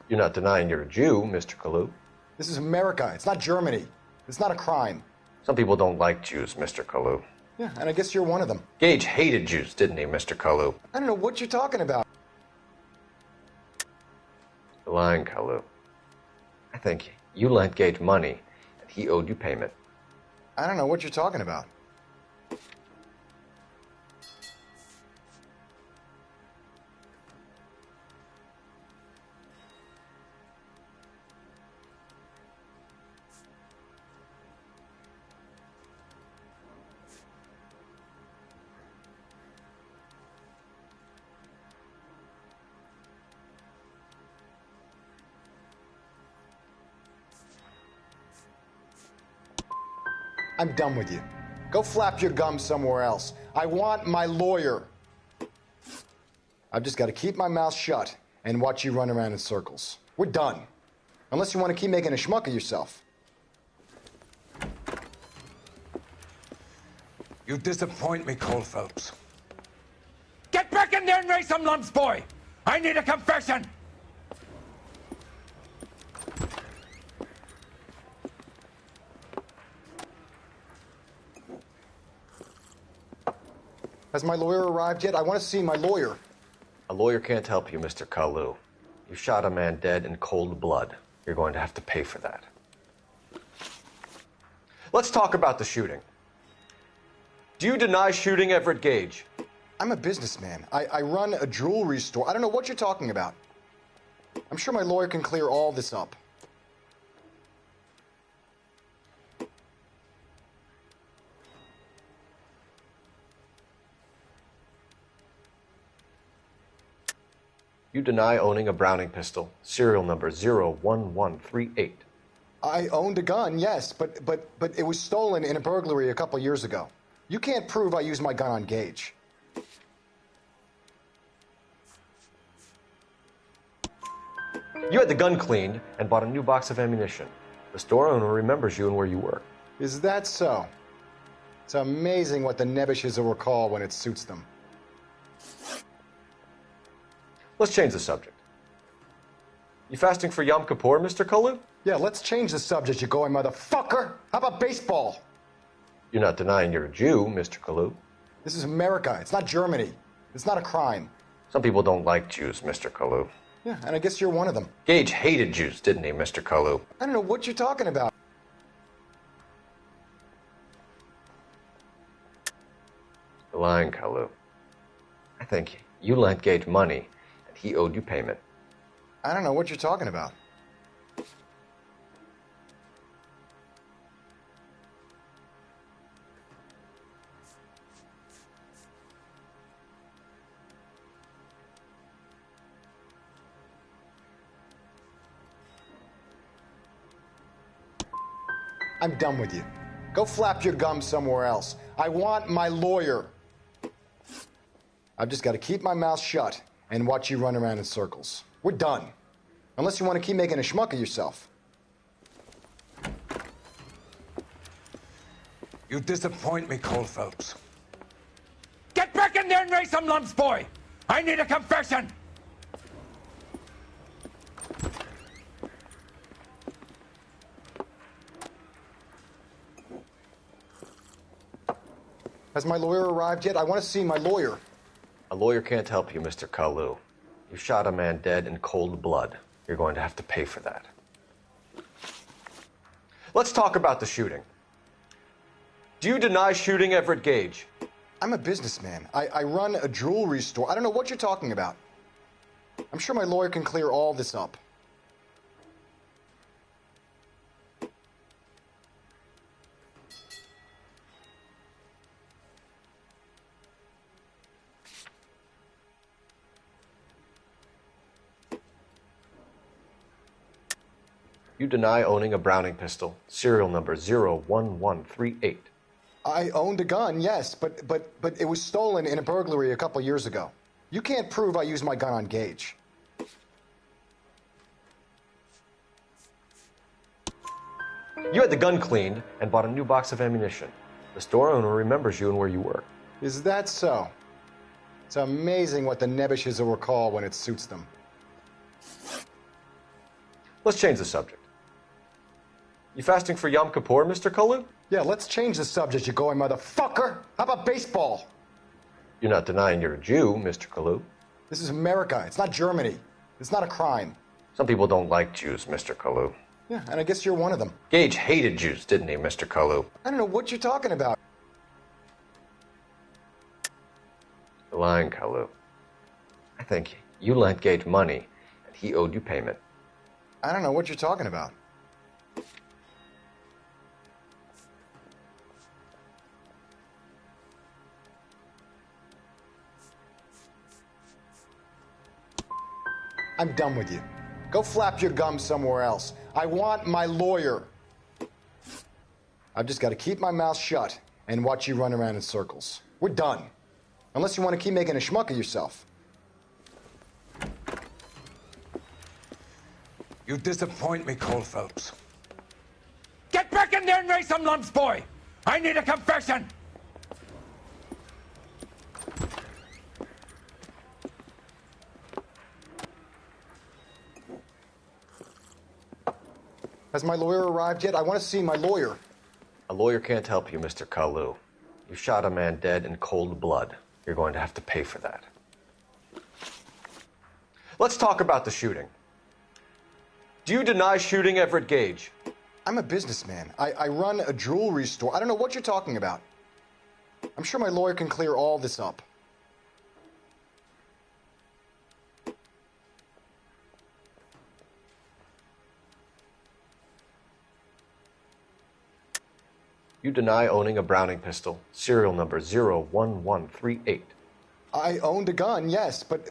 You're not denying you're a Jew, Mr. Kalu. This is America. It's not Germany. It's not a crime. Some people don't like Jews, Mr. Kalu. Yeah, and I guess you're one of them. Gage hated Jews, didn't he, Mr. Kalu? I don't know what you're talking about. You're lying, Kalu. I think you lent Gage money, and he owed you payment. I don't know what you're talking about. I'm done with you. Go flap your gums somewhere else. I want my lawyer. I've just got to keep my mouth shut and watch you run around in circles. We're done. Unless you want to keep making a schmuck of yourself. You disappoint me, Cole Phelps. Get back in there and raise some lumps, boy! I need a confession! Has my lawyer arrived yet? I want to see my lawyer. A lawyer can't help you, Mr. Kalu. You shot a man dead in cold blood. You're going to have to pay for that. Let's talk about the shooting. Do you deny shooting Everett Gage? I'm a businessman. I run a jewelry store. I don't know what you're talking about. I'm sure my lawyer can clear all this up. You deny owning a Browning pistol, serial number 01138. I owned a gun, yes, but it was stolen in a burglary a couple years ago. You can't prove I used my gun on Gage. You had the gun cleaned and bought a new box of ammunition. The store owner remembers you and where you work. Is that so? It's amazing what the Nebbishes will recall when it suits them. Let's change the subject. You fasting for Yom Kippur, Mr. Kalu? Yeah, let's change the subject, you going motherfucker. How about baseball? You're not denying you're a Jew, Mr. Kalu. This is America. It's not Germany. It's not a crime. Some people don't like Jews, Mr. Kalu. Yeah, and I guess you're one of them. Gage hated Jews, didn't he, Mr. Kalu? I don't know what you're talking about. You're lying, Kalu. I think you lent Gage money, and he owed you payment. I don't know what you're talking about. I'm done with you. Go flap your gums somewhere else. I want my lawyer. I've just got to keep my mouth shut and watch you run around in circles. We're done. Unless you want to keep making a schmuck of yourself. You disappoint me, Cole Phelps. Get back in there and raise some lumps, boy! I need a confession! Has my lawyer arrived yet? I want to see my lawyer. A lawyer can't help you, Mr. Kalu. You shot a man dead in cold blood. You're going to have to pay for that. Let's talk about the shooting. Do you deny shooting Everett Gage? I'm a businessman. I run a jewelry store. I don't know what you're talking about. I'm sure my lawyer can clear all this up. You deny owning a Browning pistol, serial number 01138. I owned a gun, yes, but it was stolen in a burglary a couple years ago. You can't prove I used my gun on Gage. You had the gun cleaned and bought a new box of ammunition. The store owner remembers you and where you were. Is that so? It's amazing what the nebbishes will recall when it suits them. Let's change the subject. You fasting for Yom Kippur, Mr. Kalu? Yeah, let's change the subject, you going motherfucker. How about baseball? You're not denying you're a Jew, Mr. Kalu. This is America. It's not Germany. It's not a crime. Some people don't like Jews, Mr. Kalu. Yeah, and I guess you're one of them. Gage hated Jews, didn't he, Mr. Kalu? I don't know what you're talking about. You're lying, Kalu. I think you lent Gage money, and he owed you payment. I don't know what you're talking about. I'm done with you. Go flap your gums somewhere else. I want my lawyer. I've just got to keep my mouth shut and watch you run around in circles. We're done. Unless you want to keep making a schmuck of yourself. You disappoint me, Cole Phelps. Get back in there and raise some lumps, boy! I need a confession! Has my lawyer arrived yet? I want to see my lawyer. A lawyer can't help you, Mr. Kalu. You shot a man dead in cold blood. You're going to have to pay for that. Let's talk about the shooting. Do you deny shooting Everett Gage? I'm a businessman. I run a jewelry store. I don't know what you're talking about. I'm sure my lawyer can clear all this up. You deny owning a Browning pistol, serial number 01138. I owned a gun, yes, but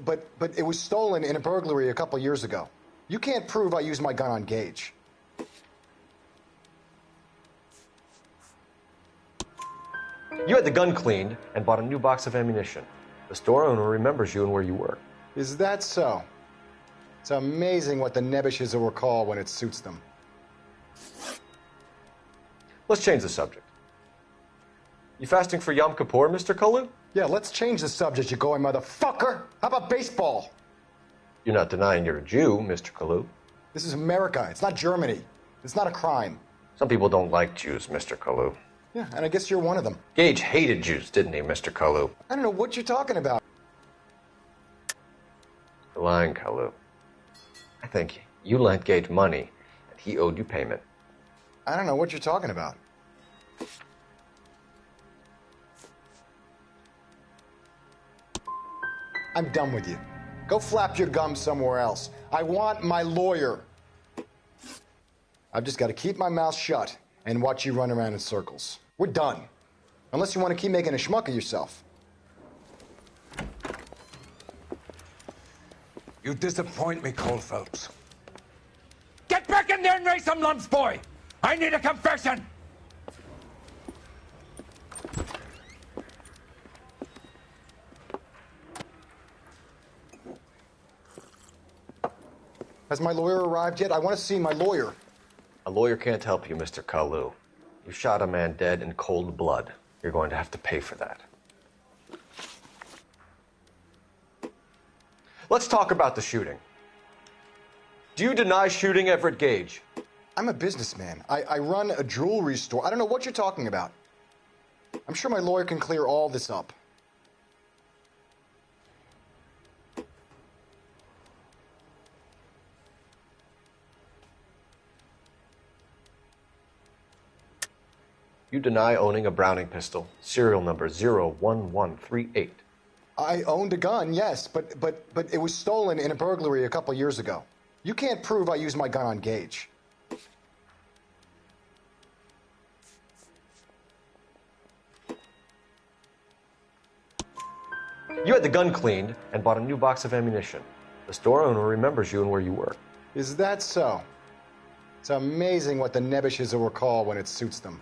it was stolen in a burglary a couple years ago. You can't prove I used my gun on Gage. You had the gun cleaned and bought a new box of ammunition. The store owner remembers you and where you were. Is that so? It's amazing what the nebbishes will recall when it suits them. Let's change the subject. You fasting for Yom Kippur, Mr. Kalu? Yeah, let's change the subject, you going motherfucker. How about baseball? You're not denying you're a Jew, Mr. Kalu. This is America. It's not Germany. It's not a crime. Some people don't like Jews, Mr. Kalu. Yeah, and I guess you're one of them. Gage hated Jews, didn't he, Mr. Kalu? I don't know what you're talking about. You're lying, Kalu. I think you lent Gage money, and he owed you payment. I don't know what you're talking about. I'm done with you. Go flap your gums somewhere else. I want my lawyer. I've just got to keep my mouth shut and watch you run around in circles. We're done. Unless you want to keep making a schmuck of yourself. You disappoint me, Cole Phelps. Get back in there and raise some lumps, boy! I need a confession! Has my lawyer arrived yet? I want to see my lawyer. A lawyer can't help you, Mr. Kalu. You shot a man dead in cold blood. You're going to have to pay for that. Let's talk about the shooting. Do you deny shooting Everett Gage? I'm a businessman. I run a jewelry store. I don't know what you're talking about. I'm sure my lawyer can clear all this up. You deny owning a Browning pistol, serial number 01138. I owned a gun, yes, but it was stolen in a burglary a couple years ago. You can't prove I used my gun on Gage. You had the gun cleaned and bought a new box of ammunition. The store owner remembers you and where you were. Is that so? It's amazing what the nebbishes will recall when it suits them.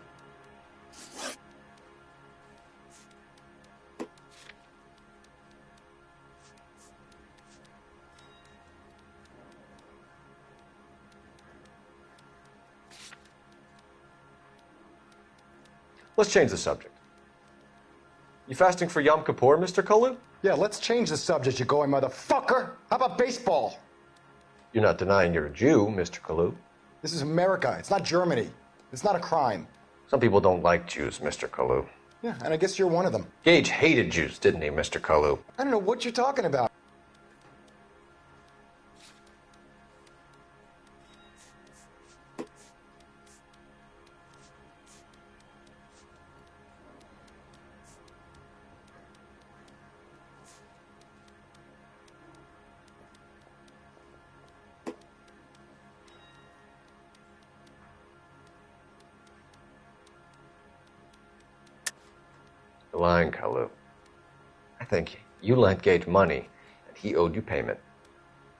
Let's change the subject. You fasting for Yom Kippur, Mr. Kalu? Yeah, let's change the subject, you going motherfucker. How about baseball? You're not denying you're a Jew, Mr. Kalu. This is America. It's not Germany. It's not a crime. Some people don't like Jews, Mr. Kalu. Yeah, and I guess you're one of them. Gage hated Jews, didn't he, Mr. Kalu? I don't know what you're talking about. You're lying, Kalu. I think you lent Gage money, and he owed you payment.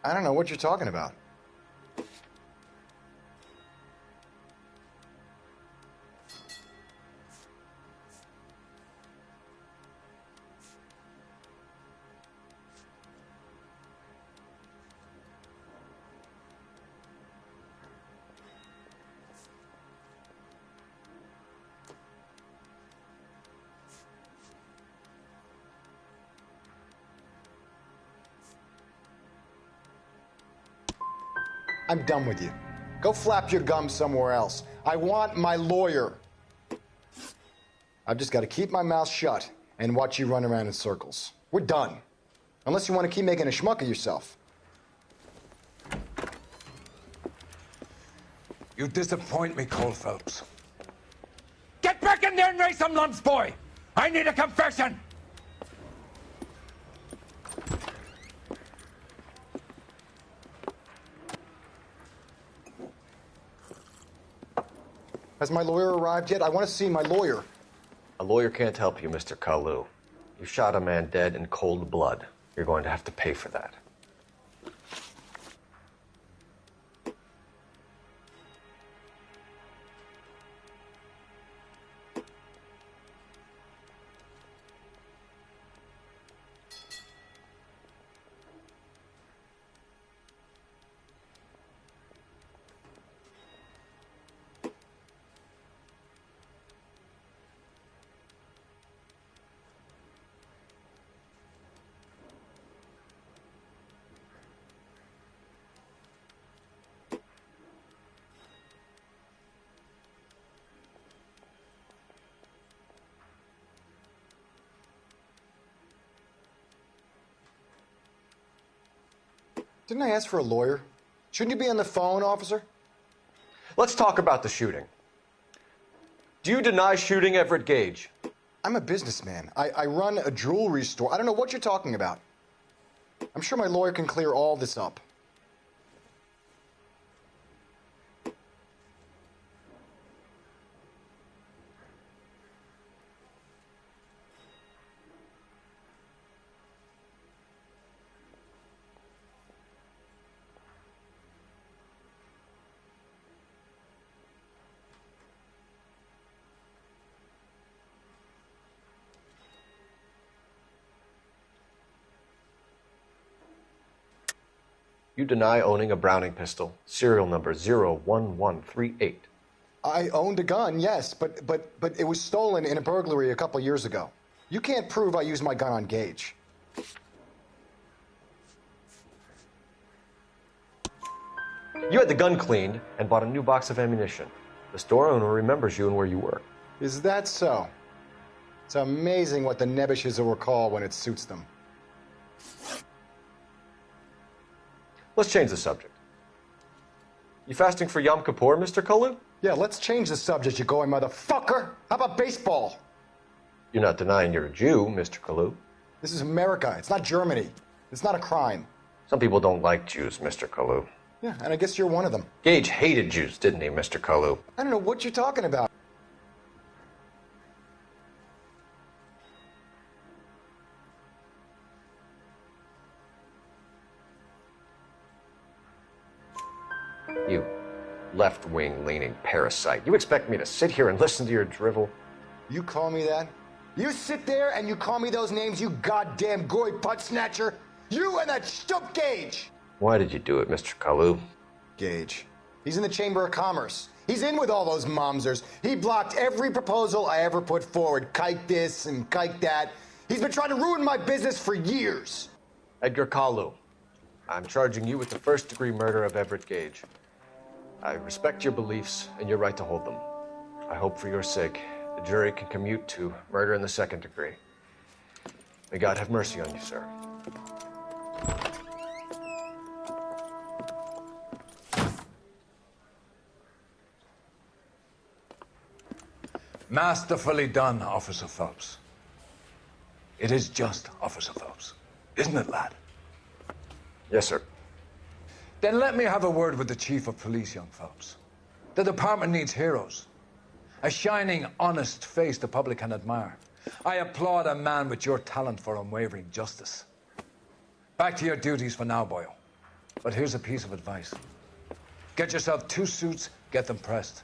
I don't know what you're talking about. I'm done with you. Go flap your gums somewhere else. I want my lawyer. I've just got to keep my mouth shut and watch you run around in circles. We're done. Unless you want to keep making a schmuck of yourself. You disappoint me, Cole Phelps. Get back in there and raise some lumps, boy! I need a confession! Has my lawyer arrived yet? I want to see my lawyer. A lawyer can't help you, Mr. Kalu. You shot a man dead in cold blood. You're going to have to pay for that. Didn't I ask for a lawyer? Shouldn't you be on the phone, officer? Let's talk about the shooting. Do you deny shooting Everett Gage? I'm a businessman. I run a jewelry store. I don't know what you're talking about. I'm sure my lawyer can clear all this up. You deny owning a Browning pistol, serial number 01138. I owned a gun, yes, but it was stolen in a burglary a couple years ago. You can't prove I used my gun on Gage. You had the gun cleaned and bought a new box of ammunition. The store owner remembers you and where you were. Is that so? It's amazing what the Nebishes will recall when it suits them. Let's change the subject. You fasting for Yom Kippur, Mr. Kalu? Yeah, let's change the subject, you going motherfucker. How about baseball? You're not denying you're a Jew, Mr. Kalu. This is America. It's not Germany. It's not a crime. Some people don't like Jews, Mr. Kalu. Yeah, and I guess you're one of them. Gage hated Jews, didn't he, Mr. Kalu? I don't know what you're talking about. You left-wing leaning parasite. You expect me to sit here and listen to your drivel? You call me that? You sit there and you call me those names, you goddamn goy putt snatcher? You and that stump Gage! Why did you do it, Mr. Kalu? Gage. He's in the Chamber of Commerce. He's in with all those momsers. He blocked every proposal I ever put forward. Kike this and kike that. He's been trying to ruin my business for years. Edgar Kalu, I'm charging you with the first-degree murder of Everett Gage. I respect your beliefs and your right to hold them. I hope for your sake the jury can commute to murder in the second degree. May God have mercy on you, sir. Masterfully done, Officer Phelps. It is just Officer Phelps, isn't it, lad? Yes, sir. Then let me have a word with the Chief of Police, young Phelps. The department needs heroes. A shining, honest face the public can admire. I applaud a man with your talent for unwavering justice. Back to your duties for now, boyo. But here's a piece of advice. Get yourself 2 suits, get them pressed.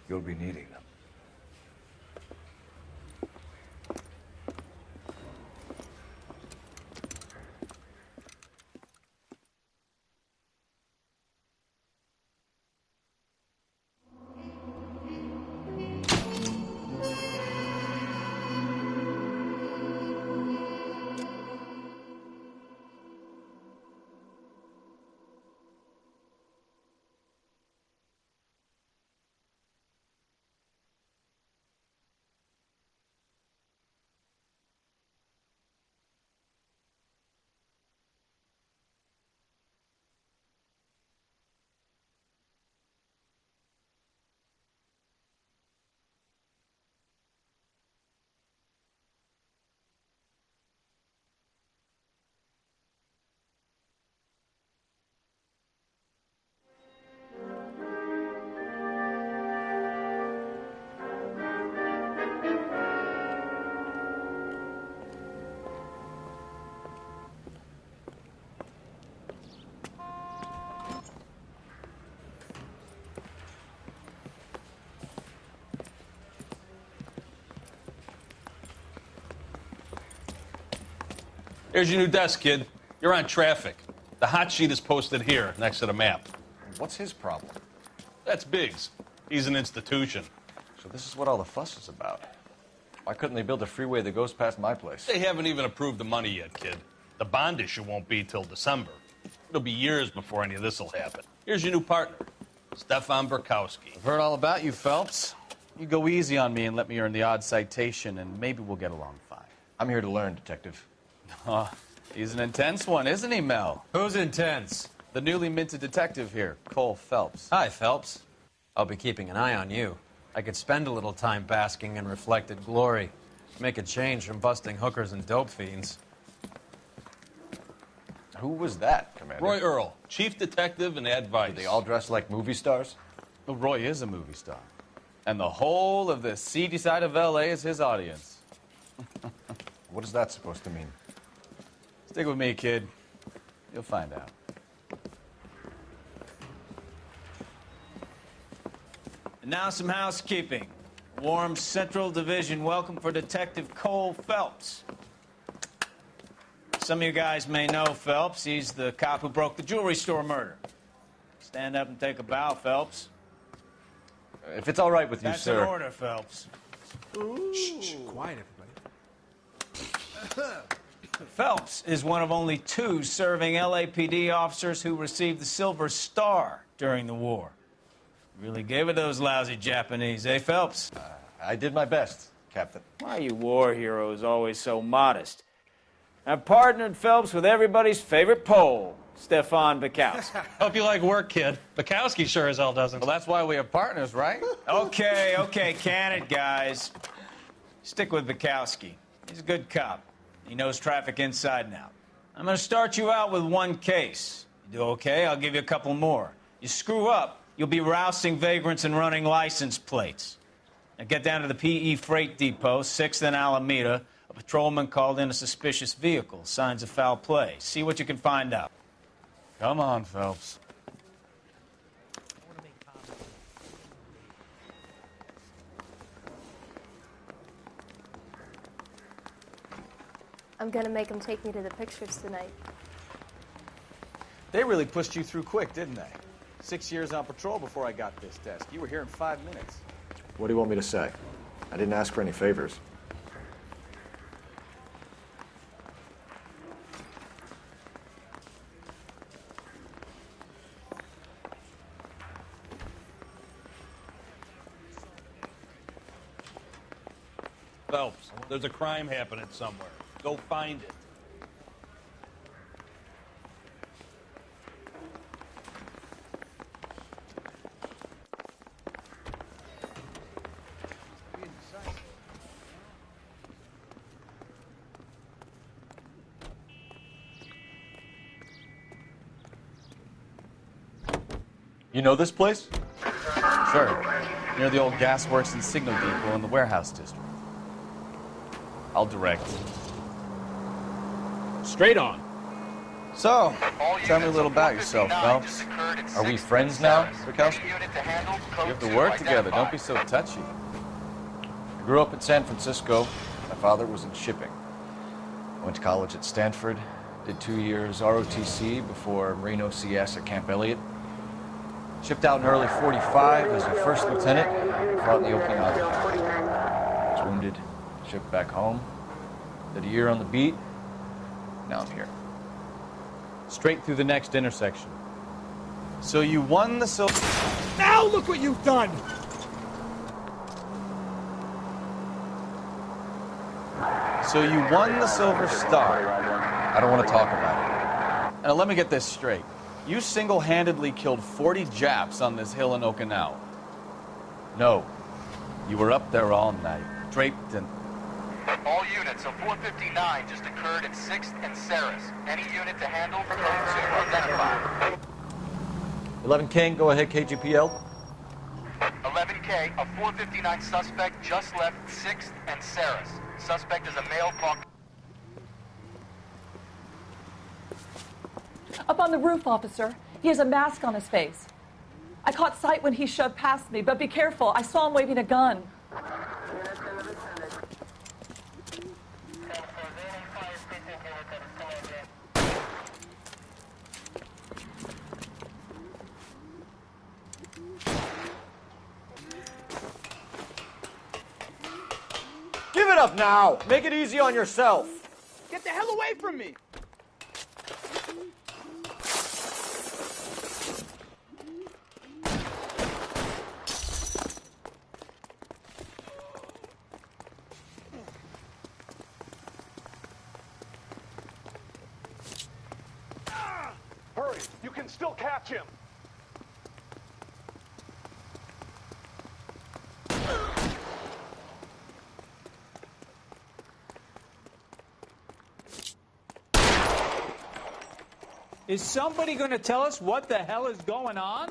You'll be needing them. Here's your new desk, kid. You're on traffic. The hot sheet is posted here, next to the map. What's his problem? That's Biggs. He's an institution. So this is what all the fuss is about. Why couldn't they build a freeway that goes past my place? They haven't even approved the money yet, kid. The bond issue won't be till December. It'll be years before any of this will happen. Here's your new partner, Stefan Burkowski. I've heard all about you, Phelps. You go easy on me and let me earn the odd citation, and maybe we'll get along fine. I'm here to learn, Detective. He's an intense one, isn't he, Mel? Who's intense? The newly minted detective here, Cole Phelps. Hi, Phelps. I'll be keeping an eye on you. I could spend a little time basking in reflected glory. Make a change from busting hookers and dope fiends. Who was that, Commander? Roy Earl, chief detective and advice. Did they all dress like movie stars? Well, Roy is a movie star. And the whole of the seedy side of L.A. is his audience. What is that supposed to mean? Stick with me, kid. You'll find out. And now some housekeeping. Warm Central Division welcome for Detective Cole Phelps. Some of you guys may know Phelps. He's the cop who broke the jewelry store murder. Stand up and take a bow, Phelps. If it's all right with you, That's sir. an order, Phelps. Shh, quiet, everybody. Phelps is one of only 2 serving LAPD officers who received the Silver Star during the war. Really gave it those lousy Japanese, eh, Phelps? I did my best, Captain. Why are you war heroes always so modest? I've partnered Phelps with everybody's favorite Pole, Stefan Bukowski. Hope you like work, kid. Bukowski sure as hell doesn't. Well, that's why we have partners, right? Okay, can it, guys. Stick with Bukowski. He's a good cop. He knows traffic inside and out. I'm going to start you out with 1 case. You do okay, I'll give you a couple more. You screw up, you'll be rousting vagrants and running license plates. Now get down to the PE Freight Depot, 6th and Alameda. A patrolman called in a suspicious vehicle. Signs of foul play. See what you can find out. Come on, Phelps. I'm gonna make him take me to the pictures tonight. They really pushed you through quick, didn't they? 6 years on patrol before I got this desk. You were here in 5 minutes. What do you want me to say? I didn't ask for any favors. Phelps, there's a crime happening somewhere. Go find it. You know this place? Sure. Near the old gasworks and signal depot in the warehouse district. I'll direct. Straight on. So, tell me a little about yourself, Phelps. Are we friends now, Bukowski? We have to work together. Don't be so touchy. I grew up in San Francisco. My father was in shipping. I went to college at Stanford. Did 2 years ROTC before Marine OCS at Camp Elliott. Shipped out in early 45 as a first lieutenant. Fought in the Okinawa War. Was wounded. Shipped back home. Did a year on the beat. Now I'm here. Straight through the next intersection. So you won the silver... Now look what you've done! So you won the Silver Star. I don't want to talk about it. Now let me get this straight. You single-handedly killed 40 Japs on this hill in Okinawa. No. You were up there all night, draped in... All units, a 459 just occurred at 6th and Saris. Any unit to handle, code 2 identified. 11 King, go ahead, KGPL. 11K, a 459 suspect just left 6th and Saris. Suspect is a male parked... Up on the roof, officer. He has a mask on his face. I caught sight when he shoved past me, but be careful. I saw him waving a gun. Give it up now! Make it easy on yourself! Get the hell away from me! Hurry, you can still catch him. Is somebody going to tell us what the hell is going on?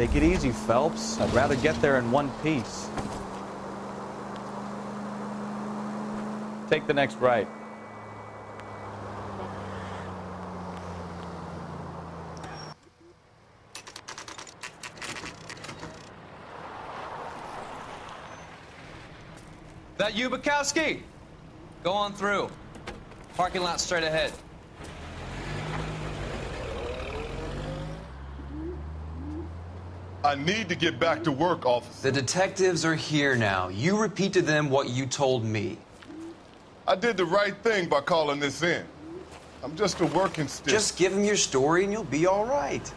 Take it easy, Phelps. I'd rather get there in one piece. Take the next right. That you, Bukowski? Go on through. Parking lot straight ahead. I need to get back to work, officer. The detectives are here now. You repeat to them what you told me. I did the right thing by calling this in. I'm just a working stick. Just give them your story and you'll be all right.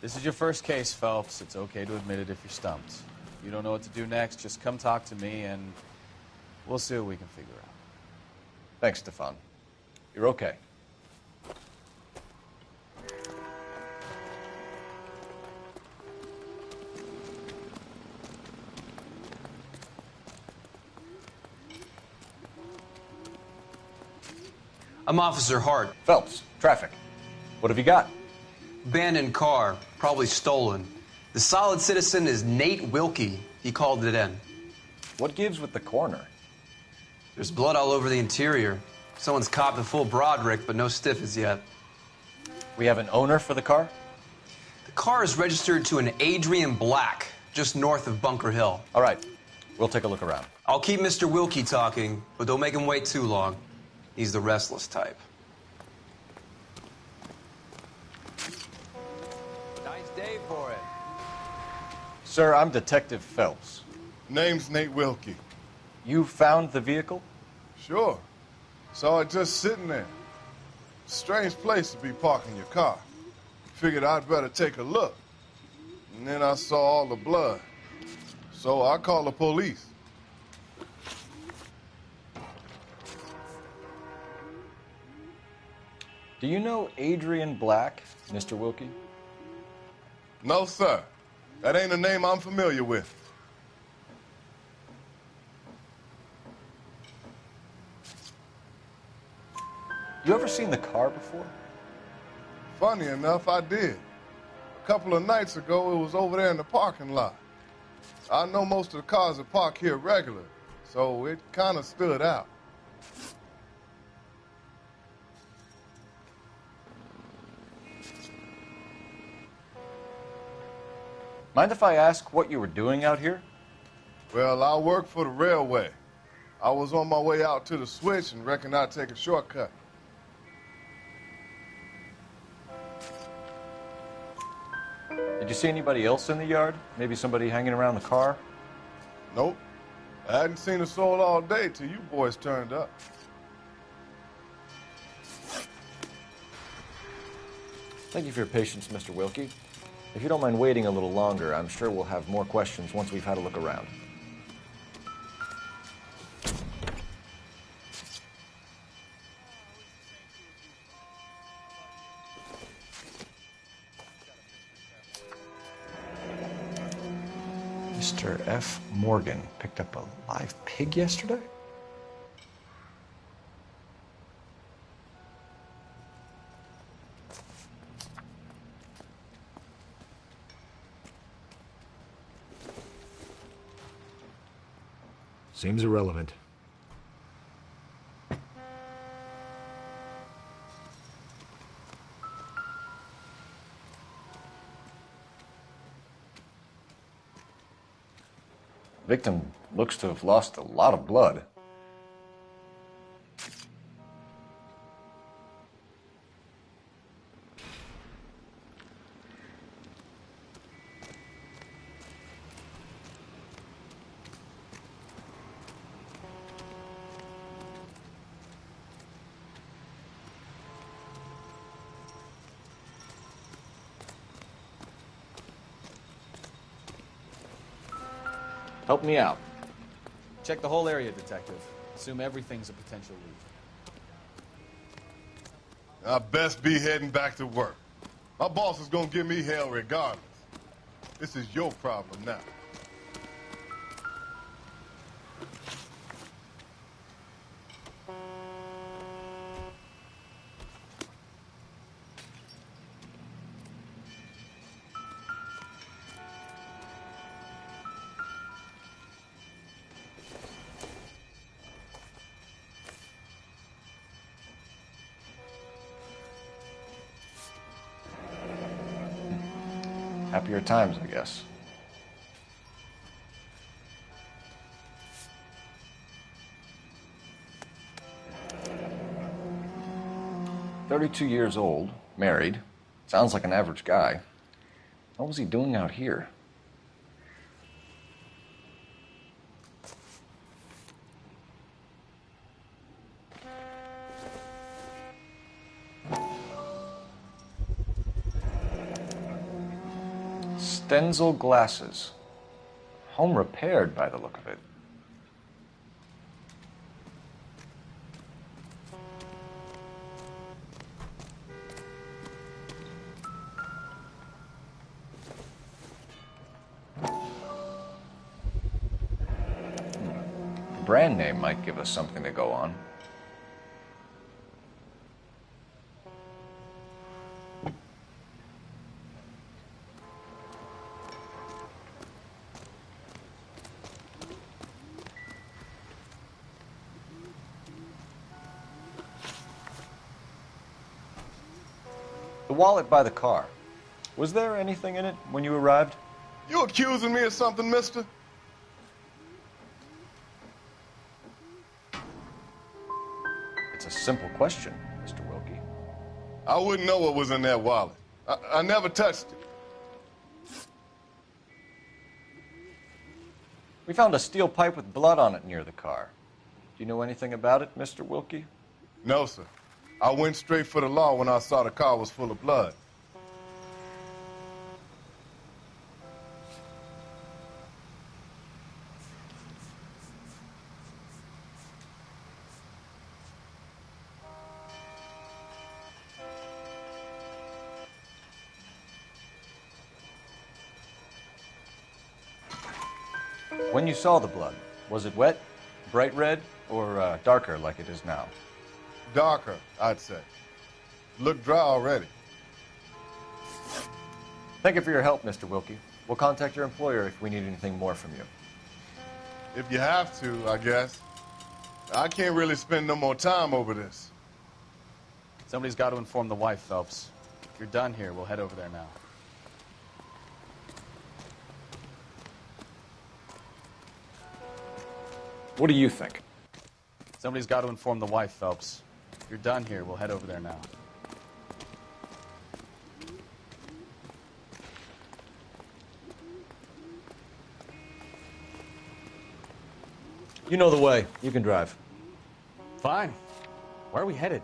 This is your first case, Phelps. It's okay to admit it if you're stumped. You don't know what to do next, just come talk to me and we'll see what we can figure out. Thanks, Stefan. You're okay. I'm Officer Hart. Phelps, traffic. What have you got? Abandoned car, probably stolen. The solid citizen is Nate Wilkie. He called it in. What gives with the coroner? There's blood all over the interior. Someone's copped a full Broderick, but no stiff as yet. We have an owner for the car? The car is registered to an Adrian Black, just north of Bunker Hill. All right, we'll take a look around. I'll keep Mr. Wilkie talking, but don't make him wait too long. He's the restless type. Nice day for it. Sir, I'm Detective Phelps. Name's Nate Wilkie. You found the vehicle? Sure. Saw it just sitting there. Strange place to be parking your car. Figured I'd better take a look. And then I saw all the blood. So I called the police. Do you know Adrian Black, Mr. Wilkie? No, sir. That ain't a name I'm familiar with. You ever seen the car before? Funny enough, I did. A couple of nights ago, it was over there in the parking lot. I know most of the cars are parked here regular, so it kind of stood out. Mind if I ask what you were doing out here? Well, I work for the railway. I was on my way out to the switch and reckoned I'd take a shortcut. Did you see anybody else in the yard? Maybe somebody hanging around the car? Nope. I hadn't seen a soul all day till you boys turned up. Thank you for your patience, Mr. Wilkie. If you don't mind waiting a little longer, I'm sure we'll have more questions once we've had a look around. Mr. F. Morgan picked up a live pig yesterday? Seems irrelevant. Victim looks to have lost a lot of blood. Help me out. Check the whole area, Detective. Assume everything's a potential lead. I best be heading back to work. My boss is gonna give me hell regardless. This is your problem now. Happier times, I guess. "32 years old, married. Sounds like an average guy. What was he doing out here?" Stenzel glasses. Home repaired by the look of it. The brand name might give us something to go on. The wallet by the car. Was there anything in it when you arrived? You accusing me of something, mister? It's a simple question, Mr. Wilkie. I wouldn't know what was in that wallet. I never touched it. We found a steel pipe with blood on it near the car. Do you know anything about it, Mr. Wilkie? No, sir. I went straight for the law when I saw the car was full of blood. When you saw the blood, was it wet, bright red, or darker like it is now? Darker, I'd say. Looked dry already. Thank you for your help, Mr. Wilkie. We'll contact your employer if we need anything more from you. If you have to, I guess. I can't really spend no more time over this. Somebody's got to inform the wife, Phelps. If you're done here, we'll head over there now. What do you think? Somebody's got to inform the wife, Phelps. If you're done here, we'll head over there now. You know the way. You can drive. Fine. Where are we headed?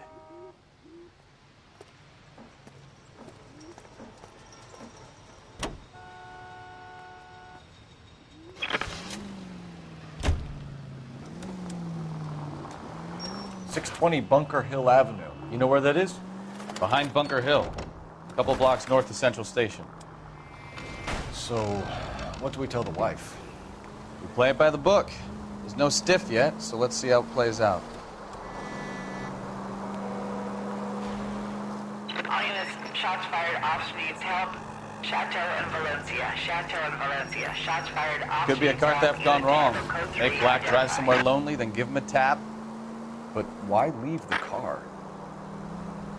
.620 Bunker Hill Avenue. You know where that is? Behind Bunker Hill. A couple blocks north of Central Station. So, what do we tell the wife? We play it by the book. There's no stiff yet, so let's see how it plays out. All units, shots fired off streets, help. Chateau and Valencia, Chateau and Valencia, shots fired off Could be a car theft gone wrong. Make Black drive somewhere lonely, then give him a tap. But why leave the car?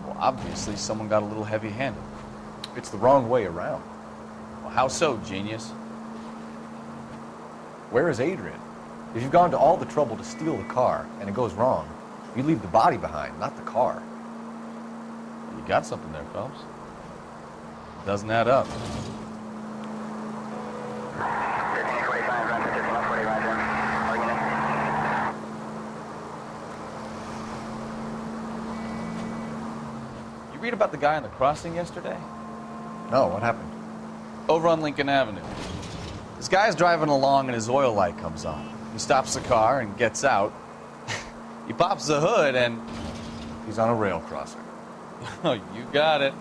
Well, obviously someone got a little heavy-handed. It's the wrong way around. Well, how so, genius? Where is Adrian? If you've gone to all the trouble to steal the car and it goes wrong, you leave the body behind, not the car. You got something there, Phelps. Doesn't add up. You read about the guy on the crossing yesterday? No, what happened? Over on Lincoln Avenue. This guy's driving along and his oil light comes on. He stops the car and gets out. He pops the hood and... He's on a rail crossing. Oh, you got it.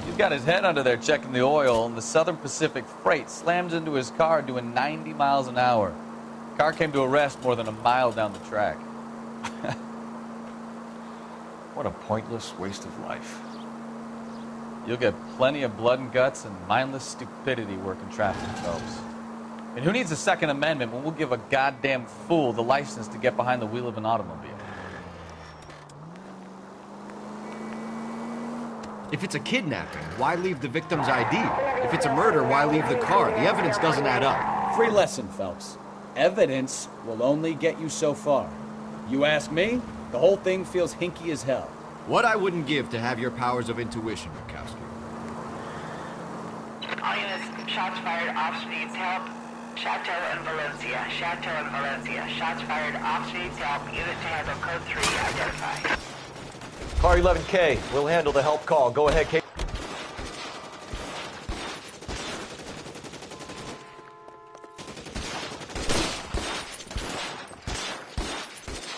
He's got his head under there checking the oil, and the Southern Pacific Freight slams into his car doing 90 miles an hour. The car came to a rest more than a mile down the track. What a pointless waste of life. You'll get plenty of blood and guts and mindless stupidity working traffic, Phelps. And who needs a Second Amendment when we'll give a goddamn fool the license to get behind the wheel of an automobile? If it's a kidnapping, why leave the victim's ID? If it's a murder, why leave the car? The evidence doesn't add up. Free lesson, Phelps. Evidence will only get you so far. You ask me, the whole thing feels hinky as hell. What I wouldn't give to have your powers of intuition, Rakowski. All units, shots fired, ops needs help. Chateau and Valencia, Chateau and Valencia. Shots fired, ops needs help. Unit to handle code 3 identified. Car 11K, we'll handle the help call. Go ahead, Kate.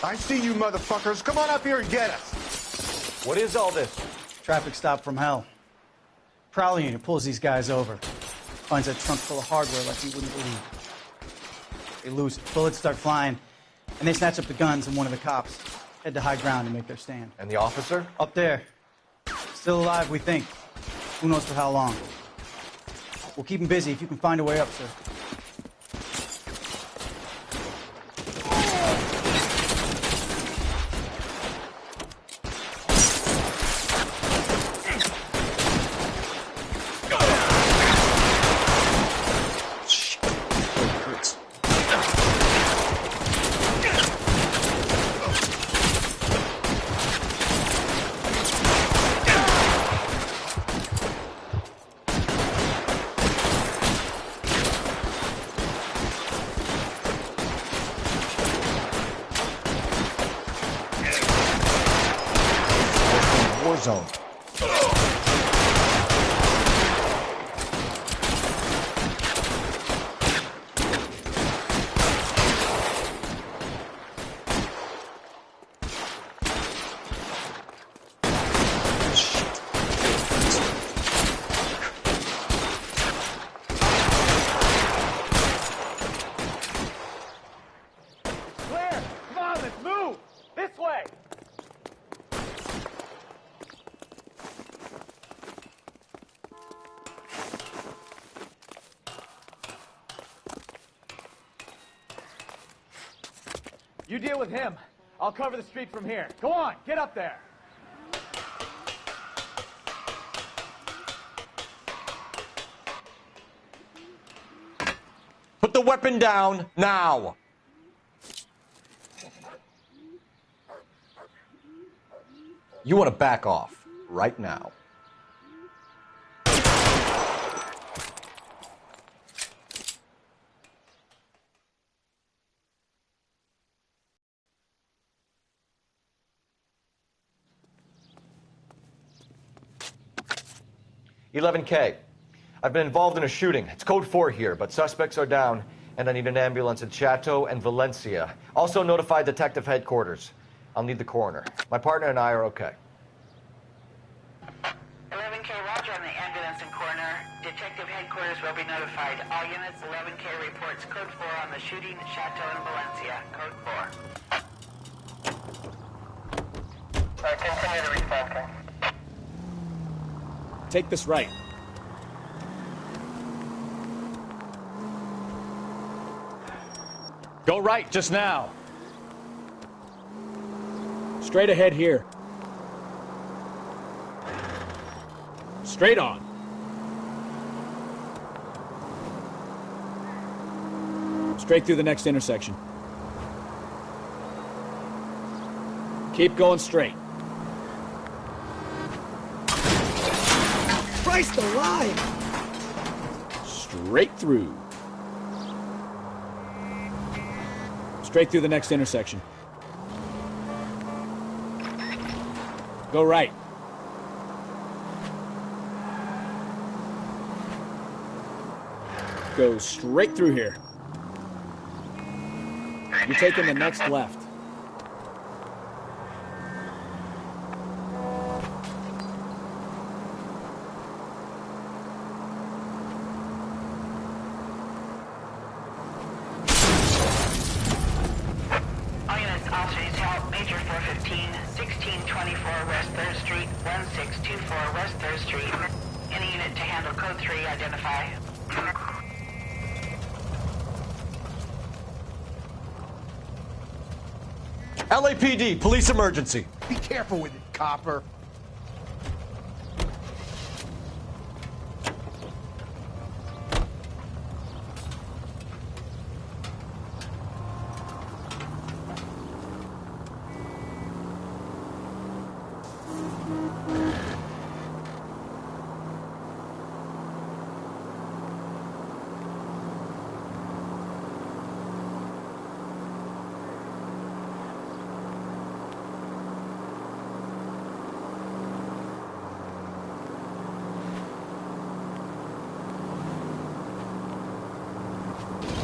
I see you motherfuckers. Come on up here and get us. What is all this? Traffic stop from hell. Prowler unit pulls these guys over. Finds a trunk full of hardware like you wouldn't believe. They lose it. Bullets start flying, and they snatch up the guns, and one of the cops head to high ground and make their stand. And the officer? Up there. Still alive, we think. Who knows for how long. We'll keep him busy if you can find a way up, sir. Zone. Clear! Come on, let's move! This way! You deal with him. I'll cover the street from here. Go on, get up there. Put the weapon down now. You want to back off right now. "11K, I've been involved in a shooting. It's code 4 here, but suspects are down, and I need an ambulance at Chateau and Valencia. Also notify detective headquarters. I'll need the coroner. My partner and I are okay." 11K, roger on the ambulance and coroner. Detective headquarters will be notified. All units, 11K reports code 4 on the shooting at Chateau and Valencia. Code 4. Continue to respond, King. Take this right. Go right just now. Straight ahead here. Straight on. Straight through the next intersection. Keep going straight. Christ alive! Straight through. Straight through the next intersection. Go right. Go straight through here. You're taking the next left. All units, officers help. Major 415, 1624 West 3rd Street, 1624 West 3rd Street. Any unit to handle code 3, identify. LAPD, police emergency. Be careful with it, copper.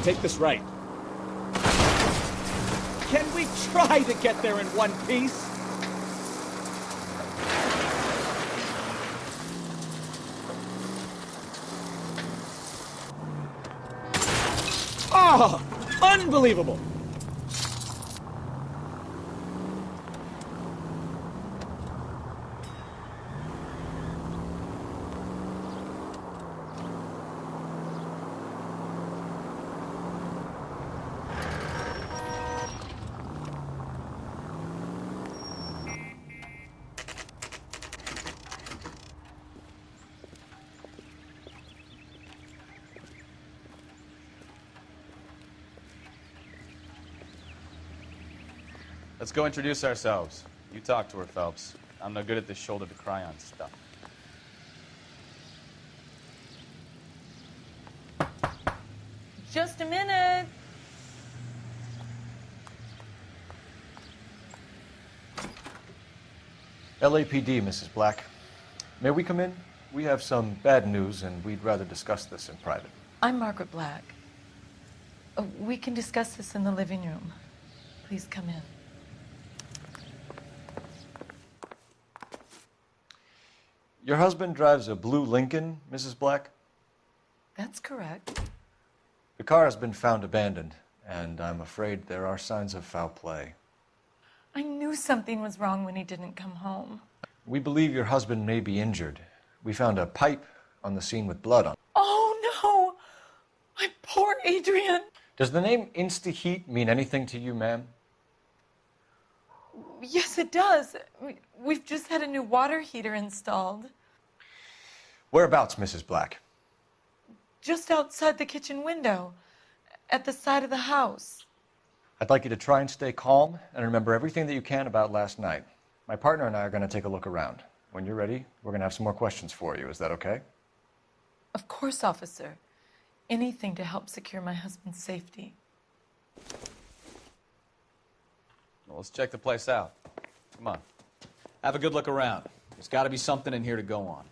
Take this right. Can we try to get there in one piece? Oh, unbelievable! Let's go introduce ourselves. You talk to her, Phelps. I'm no good at this shoulder to cry on stuff. Just a minute. LAPD, Mrs. Black. May we come in? We have some bad news, and we'd rather discuss this in private. I'm Margaret Black. We can discuss this in the living room. Please come in. Your husband drives a blue Lincoln, Mrs. Black? That's correct. The car has been found abandoned, and I'm afraid there are signs of foul play. I knew something was wrong when he didn't come home. We believe your husband may be injured. We found a pipe on the scene with blood on it. Oh, no! My poor Adrian! Does the name Insta-Heat mean anything to you, ma'am? Yes, it does. We've just had a new water heater installed. Whereabouts, Mrs. Black? Just outside the kitchen window, at the side of the house. I'd like you to try and stay calm and remember everything that you can about last night. My partner and I are going to take a look around. When you're ready, we're going to have some more questions for you. Is that okay? Of course, officer. Anything to help secure my husband's safety. Well, let's check the place out. Come on. Have a good look around. There's got to be something in here to go on.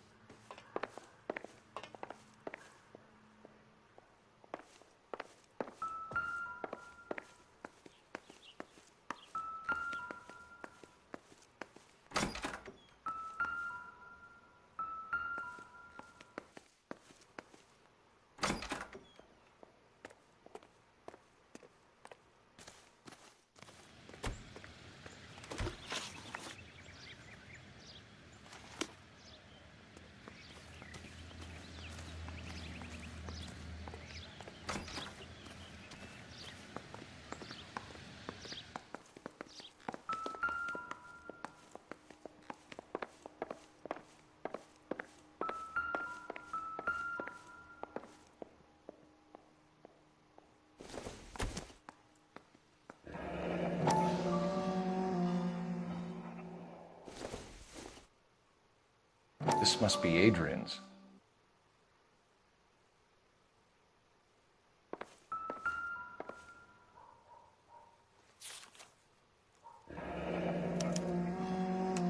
This must be Adrian's.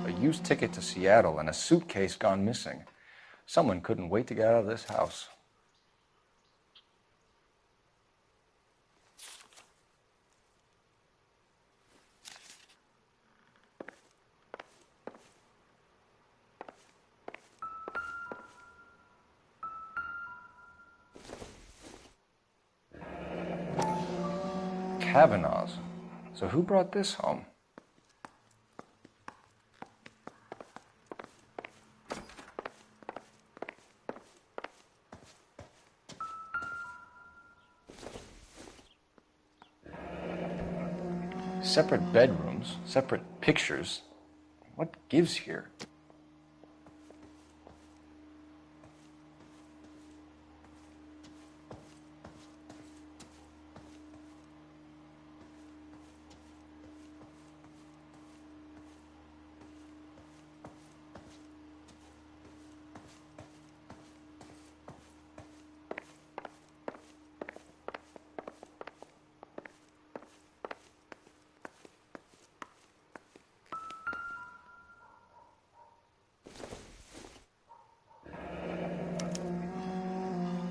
A used ticket to Seattle and a suitcase gone missing. Someone couldn't wait to get out of this house. Kavanaugh's. So who brought this home? Separate bedrooms, separate pictures. What gives here?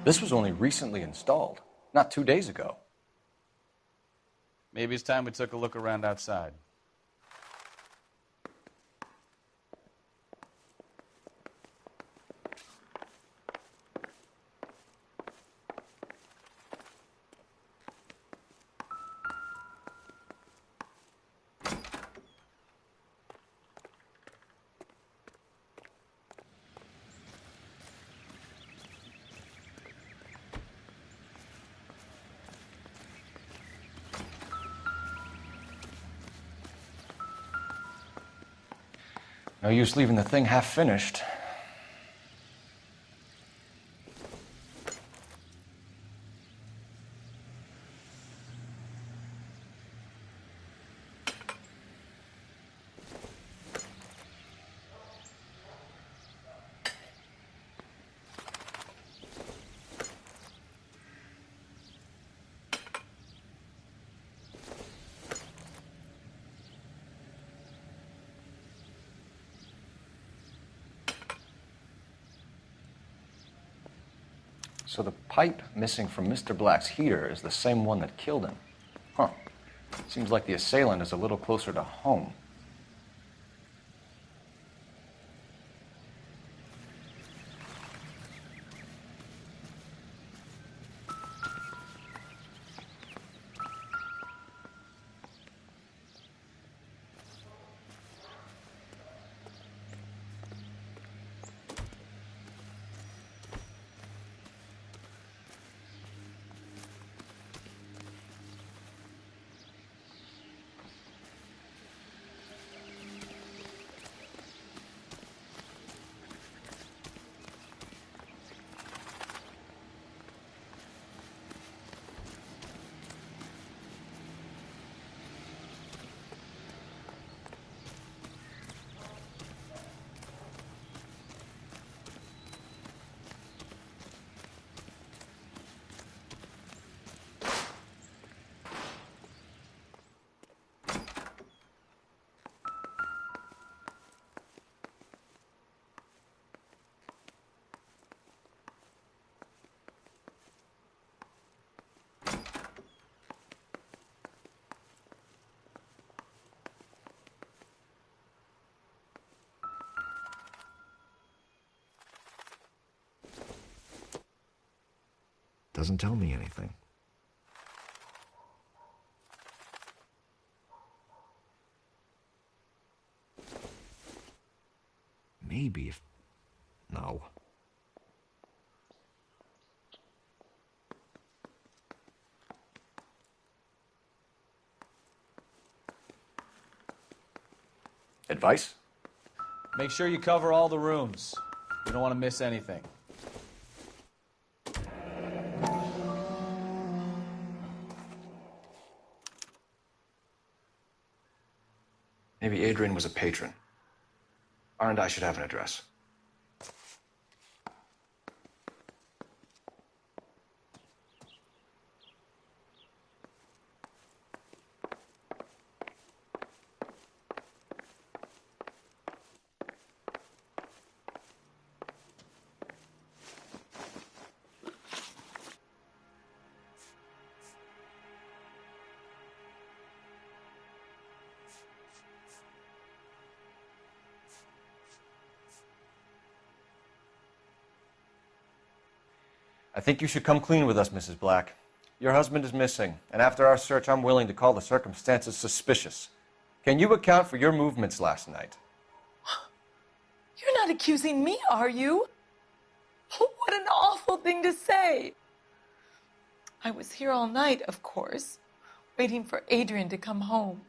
This was only recently installed. Not 2 days ago. Maybe it's time we took a look around outside. No use leaving the thing half finished. So the pipe missing from Mr. Black's heater is the same one that killed him. Huh. Seems like the assailant is a little closer to home. Doesn't tell me anything. Maybe if... No. Advice? Make sure you cover all the rooms. You don't want to miss anything. Maybe Adrian was a patron. R and I should have an address. I think you should come clean with us, Mrs. Black. Your husband is missing, and after our search, I'm willing to call the circumstances suspicious. Can you account for your movements last night? You're not accusing me, are you? What an awful thing to say. I was here all night, of course, waiting for Adrian to come home.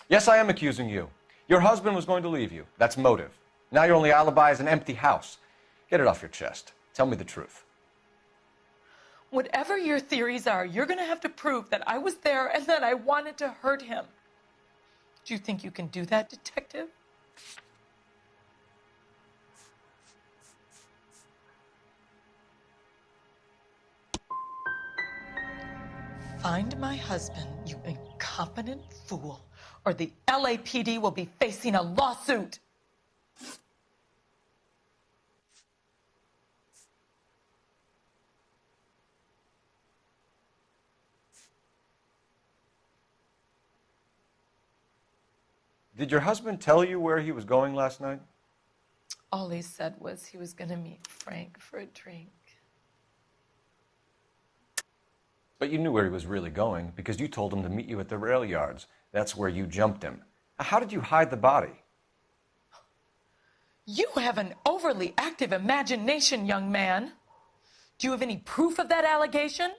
Yes, I am accusing you. Your husband was going to leave you. That's motive. Now your only alibi is an empty house. Get it off your chest. Tell me the truth. Whatever your theories are, you're going to have to prove that I was there and that I wanted to hurt him. Do you think you can do that, detective? Find my husband, you incompetent fool, or the LAPD will be facing a lawsuit. Did your husband tell you where he was going last night? All he said was he was going to meet Frank for a drink. But you knew where he was really going because you told him to meet you at the rail yards. That's where you jumped him. How did you hide the body? You have an overly active imagination, young man. Do you have any proof of that allegation?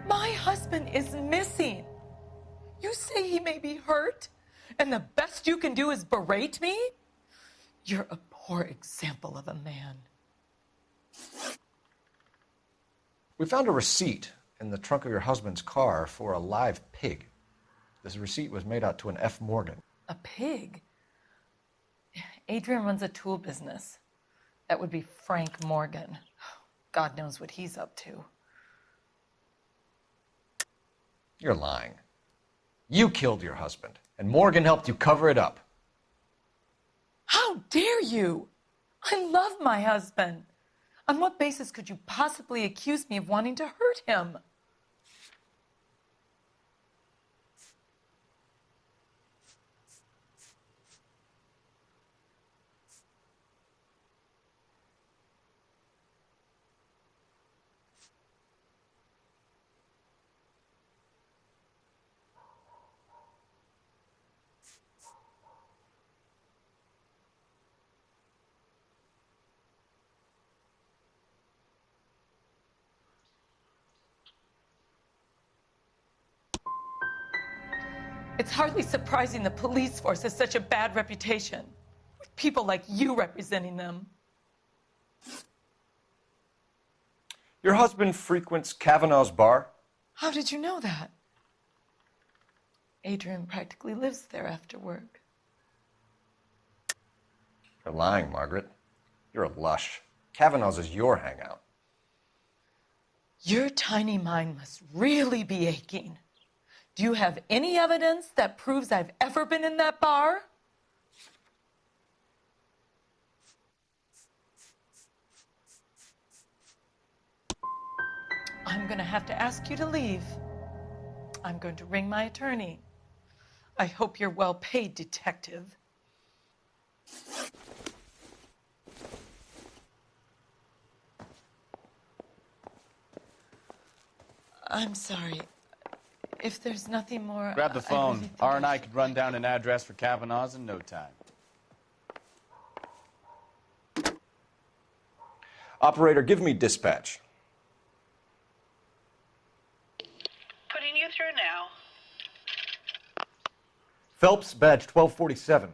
My husband is missing. You say he may be hurt, and the best you can do is berate me? You're a poor example of a man. We found a receipt in the trunk of your husband's car for a live pig. This receipt was made out to an F. Morgan. A pig? Adrian runs a tool business. That would be Frank Morgan. God knows what he's up to. You're lying. You killed your husband, and Morgan helped you cover it up. How dare you? I love my husband. On what basis could you possibly accuse me of wanting to hurt him? It's hardly surprising the police force has such a bad reputation, with people like you representing them. Your husband frequents Kavanaugh's bar? How did you know that? Adrian practically lives there after work. You're lying, Margaret. You're a lush. Kavanaugh's is your hangout. Your tiny mind must really be aching. Do you have any evidence that proves I've ever been in that bar? I'm going to have to ask you to leave. I'm going to ring my attorney. I hope you're well paid, detective. I'm sorry. If there's nothing more... Grab the I phone. really think R&I could run down an address for Kavanaugh's in no time. Operator, give me dispatch. Putting you through now. Phelps, badge 1247.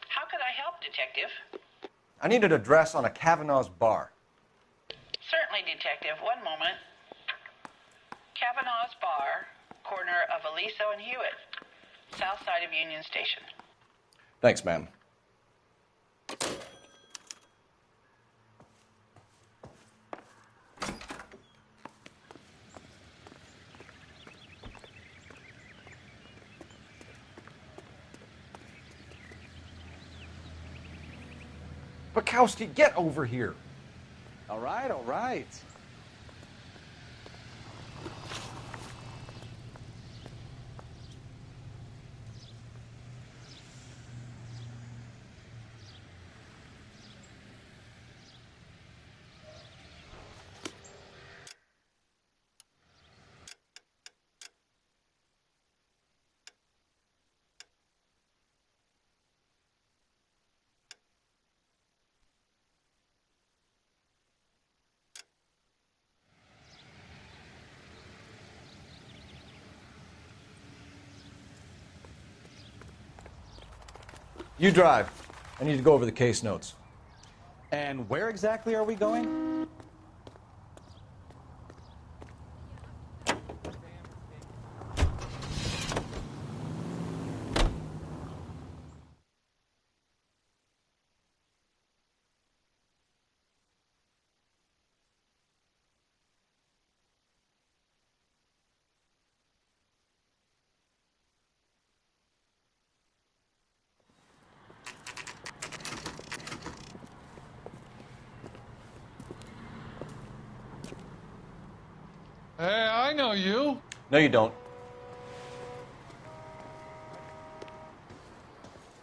How could I help, Detective? I need an address on a Kavanaugh's bar. Certainly, Detective. One moment. Kavanaugh's Bar, corner of Aliso and Hewitt, south side of Union Station. Thanks, ma'am. Bukowski, get over here. All right, all right. You drive. I need to go over the case notes. And where exactly are we going? know you. No, you don't.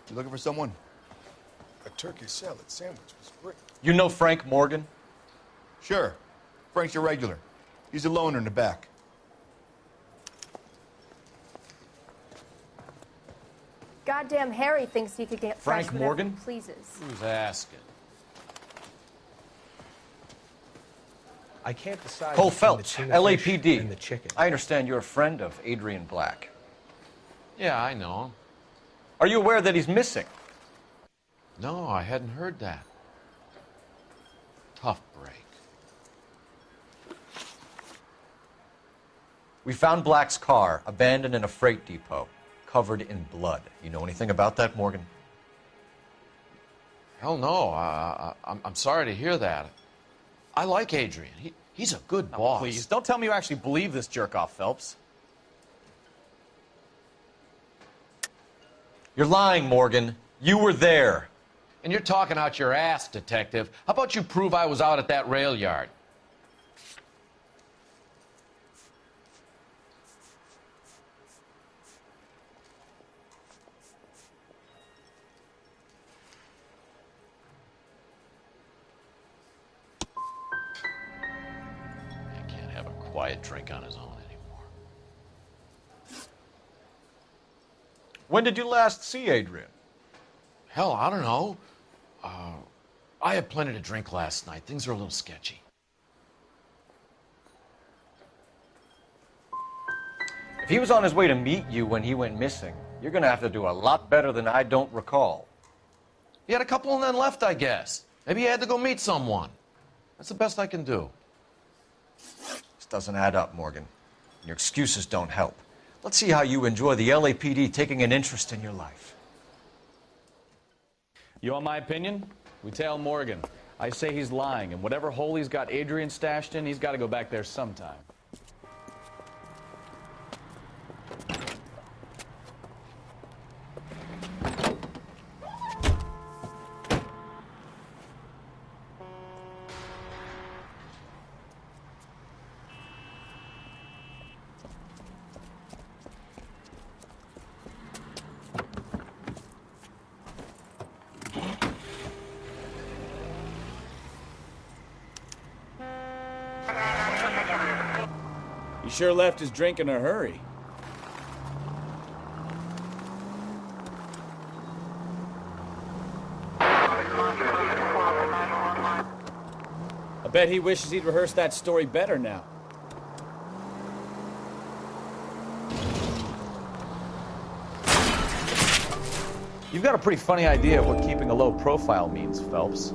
You looking for someone? A turkey salad sandwich was great. You know Frank Morgan? Sure. Frank's your regular. He's a loner in the back. Goddamn Harry thinks he could get Frank fresh whenever Morgan? he pleases. Who's asking? I can't decide. Cole between the Phelps, tuna fish LAPD. and the chicken. I understand you're a friend of Adrian Black. Yeah, I know him. Are you aware that he's missing? No, I hadn't heard that. Tough break. We found Black's car abandoned in a freight depot, covered in blood. You know anything about that, Morgan? Hell no. I'm sorry to hear that. I like Adrian. He's a good boss. Please, don't tell me you actually believe this jerk-off, Phelps. You're lying, Morgan. You were there. And you're talking out your ass, detective. How about you prove I was out at that rail yard? I can't have a quiet drink on his own anymore. When did you last see Adrian? Hell, I don't know. I had plenty to drink last night. Things are a little sketchy. If he was on his way to meet you when he went missing, you're going to have to do a lot better than I don't recall. He had a couple and then left, I guess. Maybe he had to go meet someone. That's the best I can do. This doesn't add up, Morgan. Your excuses don't help. Let's see how you enjoy the LAPD taking an interest in your life. You want my opinion? We tail Morgan. I say he's lying, and whatever hole he's got Adrian stashed in, he's got to go back there sometime. He sure left his drink in a hurry. I bet he wishes he'd rehearsed that story better now. You've got a pretty funny idea of what keeping a low profile means, Phelps.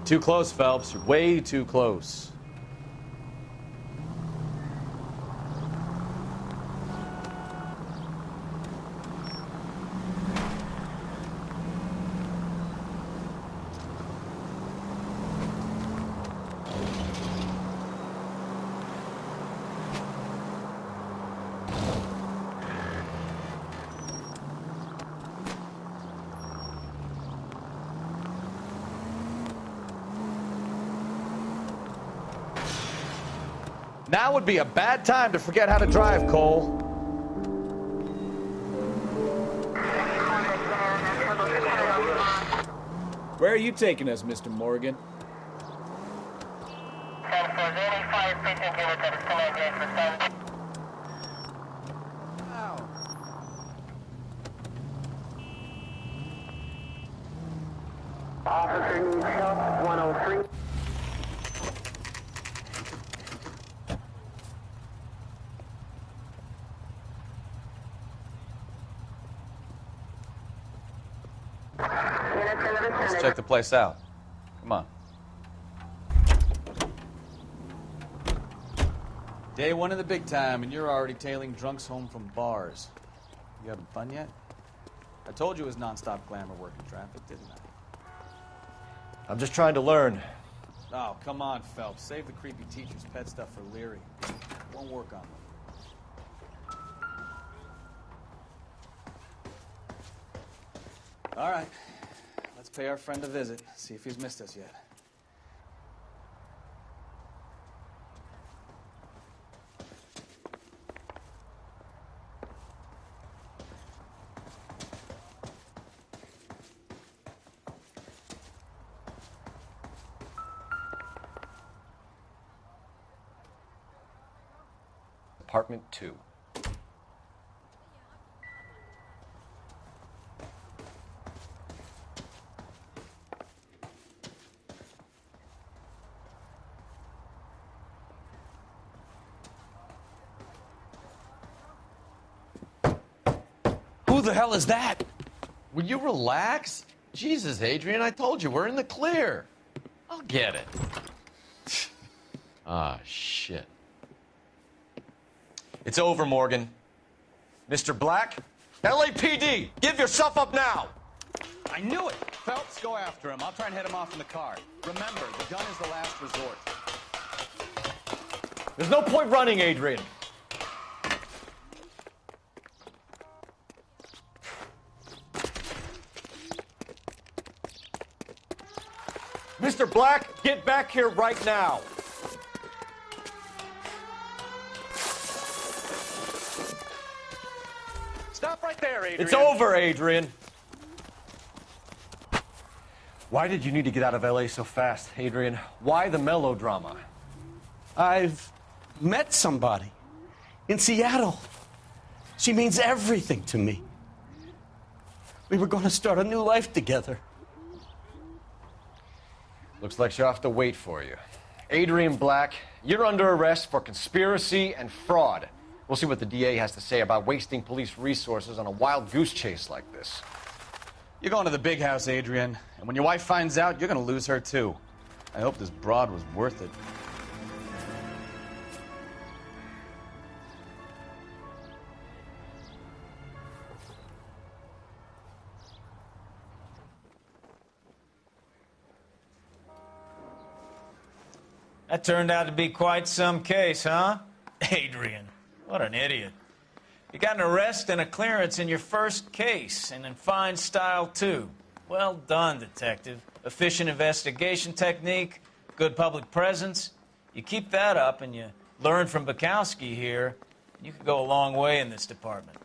Too close, Phelps. You're way too close. Now would be a bad time to forget how to drive, Cole. Where are you taking us, Mr. Morgan? Officer needs help, 103. Let's check the place out. Come on. Day one of the big time, and you're already tailing drunks home from bars. You having fun yet? I told you it was nonstop glamour working traffic, didn't I? I'm just trying to learn. Oh, come on, Phelps. Save the creepy teacher's pet stuff for Leary. Won't work on them. All right. Let's pay our friend a visit. See if he's missed us yet. Apartment 2. Who the hell is that? Will you relax? Jesus, Adrian, I told you, we're in the clear. I'll get it. Ah, shit. It's over, Morgan. Mr. Black, LAPD, give yourself up now! I knew it! Phelps, go after him. I'll try and head him off in the car. Remember, the gun is the last resort. There's no point running, Adrian. Mr. Black, get back here right now. Stop right there, Adrian. It's over, Adrian. Why did you need to get out of LA so fast, Adrian? Why the melodrama? I've met somebody in Seattle. She means everything to me. We were going to start a new life together. Looks like she'll have to wait for you. Adrian Black, you're under arrest for conspiracy and fraud. We'll see what the DA has to say about wasting police resources on a wild goose chase like this. You're going to the big house, Adrian. And when your wife finds out, you're going to lose her, too. I hope this broad was worth it. That turned out to be quite some case, huh? Adrian, what an idiot. You got an arrest and a clearance in your first case, and in fine style, too. Well done, detective. Efficient investigation technique, good public presence. You keep that up and you learn from Bukowski here, you could go a long way in this department.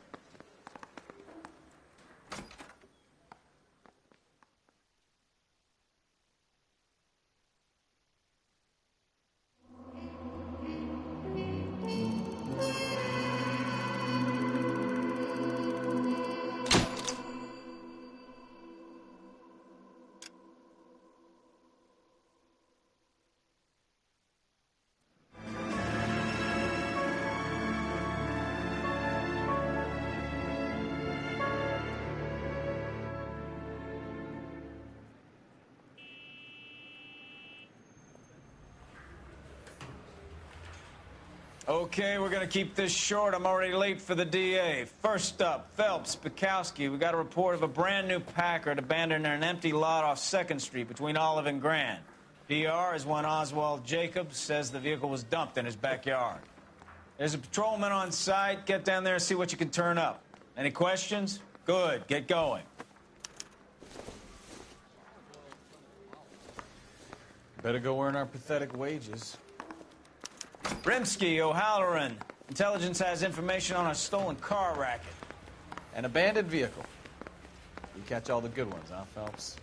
Okay, we're going to keep this short. I'm already late for the DA. First up, Phelps, Bukowski. We got a report of a brand new Packard abandoned in an empty lot off 2nd Street between Olive and Grand. PR is one Oswald Jacobs says the vehicle was dumped in his backyard. There's a patrolman on site. Get down there and see what you can turn up. Any questions? Good. Get going. Better go earn our pathetic wages. Rimsky, O'Halloran. Intelligence has information on a stolen car racket. An abandoned vehicle. You catch all the good ones, huh, Phelps?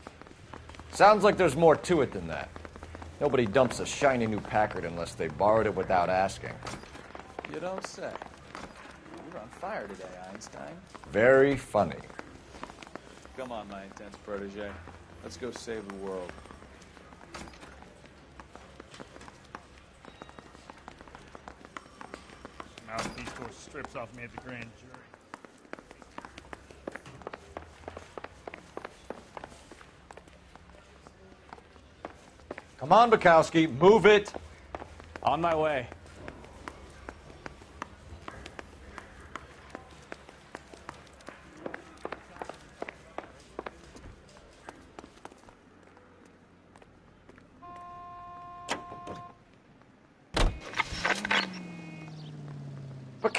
Sounds like there's more to it than that. Nobody dumps a shiny new Packard unless they borrowed it without asking. You don't say. You're on fire today, Einstein. Very funny. Come on, my intense protege. Let's go save the world. Mouthpiece goes strips off me at the grand jury. Come on, Bukowski, move it. On my way.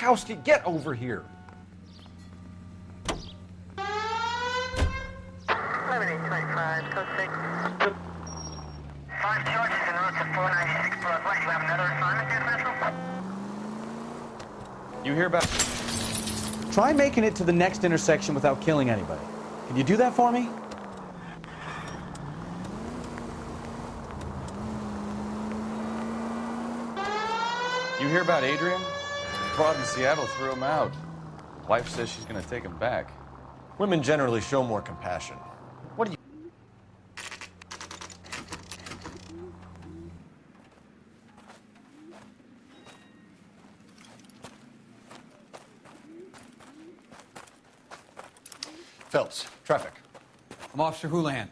Bukowski, get over here. 1125, code 6. 5 charges en route to 496 Broadway. You have another assignment there, Central? You hear about... Try making it to the next intersection without killing anybody. Can you do that for me? You hear about Adrian? Broad in Seattle threw him out. Wife says she's gonna take him back. Women generally show more compassion. What do you... Phelps, traffic. I'm Officer Houlihan.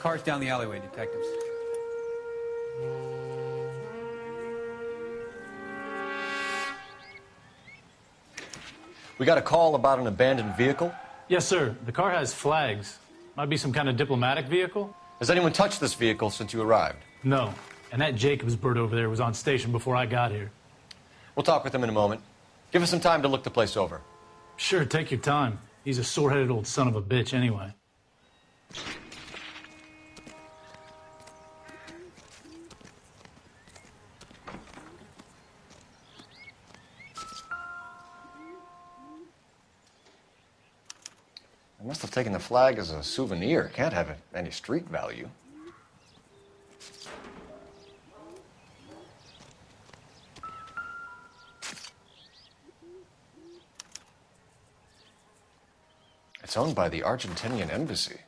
Car's down the alleyway, detectives. We got a call about an abandoned vehicle. Yes, sir. The car has flags. Might be some kind of diplomatic vehicle. Has anyone touched this vehicle since you arrived? No. And that Jacobs bird over there was on station before I got here. We'll talk with him in a moment. Give us some time to look the place over. Sure, take your time. He's a sore-headed old son of a bitch anyway. I must have taken the flag as a souvenir. Can't have any street value. It's owned by the Argentinian embassy.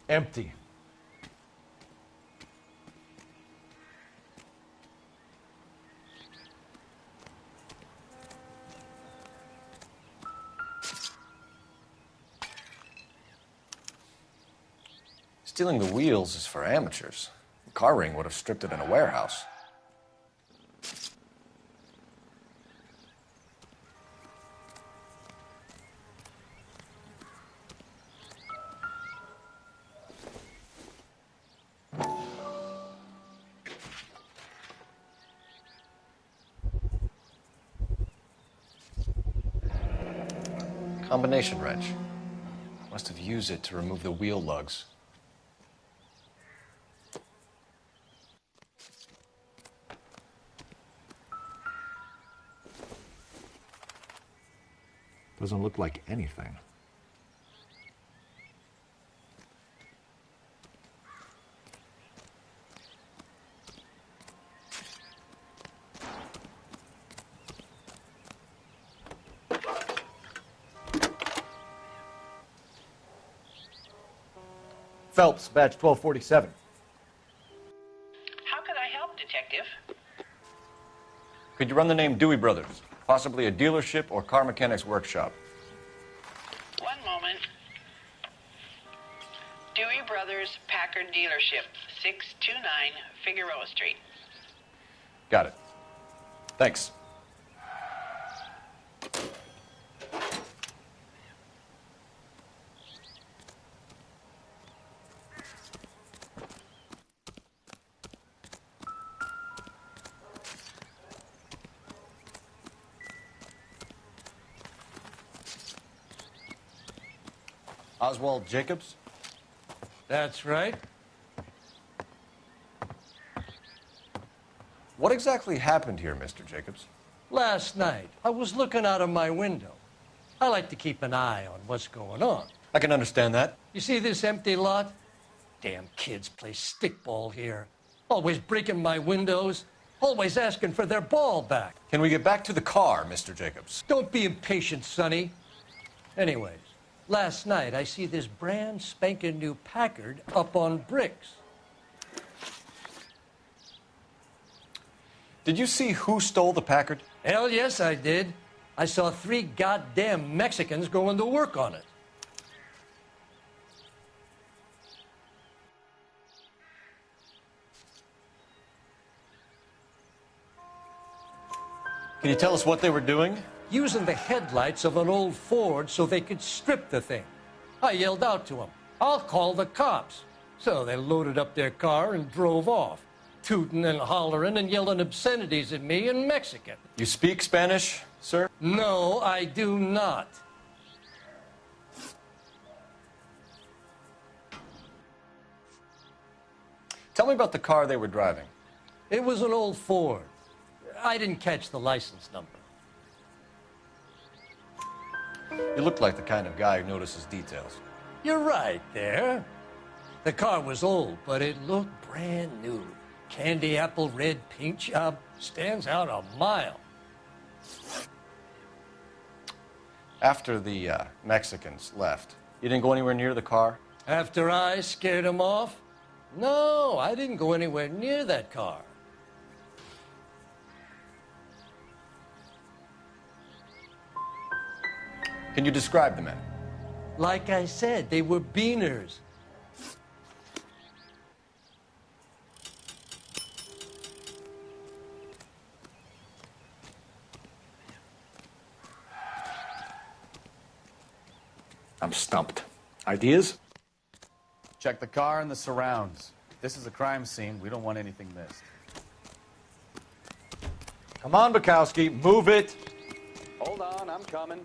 Empty. Stealing the wheels is for amateurs. The car ring would have stripped it in a warehouse. Combination wrench. Must have used it to remove the wheel lugs. Doesn't look like anything. Phelps, badge 1247. How could I help, Detective? Could you run the name Dewey Brothers? Possibly a dealership or car mechanic's workshop. One moment. Dewey Brothers Packard Dealership, 629 Figueroa Street. Got it. Thanks. Oswald Jacobs? That's right. What exactly happened here, Mr. Jacobs? Last night, I was looking out of my window. I like to keep an eye on what's going on. I can understand that. You see this empty lot? Damn kids play stickball here. Always breaking my windows. Always asking for their ball back. Can we get back to the car, Mr. Jacobs? Don't be impatient, Sonny. Anyways, last night I see this brand spanking new Packard up on bricks. Did you see who stole the Packard? Hell yes, I did. I saw 3 goddamn Mexicans going to work on it. Can you tell us what they were doing? Using the headlights of an old Ford so they could strip the thing. I yelled out to them, "I'll call the cops." So they loaded up their car and drove off, tooting and hollering and yelling obscenities at me in Mexican. You speak Spanish, sir? No, I do not. Tell me about the car they were driving. It was an old Ford. I didn't catch the license number. You look like the kind of guy who notices details. You're right there. The car was old, but it looked brand new. Candy apple red paint job stands out a mile. After the Mexicans left, you didn't go anywhere near the car? After I scared them off? No, I didn't go anywhere near that car. Can you describe the men? Like I said, they were beaners. I'm stumped. Ideas? Check the car and the surrounds. This is a crime scene. We don't want anything missed. Come on, Bukowski, move it. Hold on, I'm coming.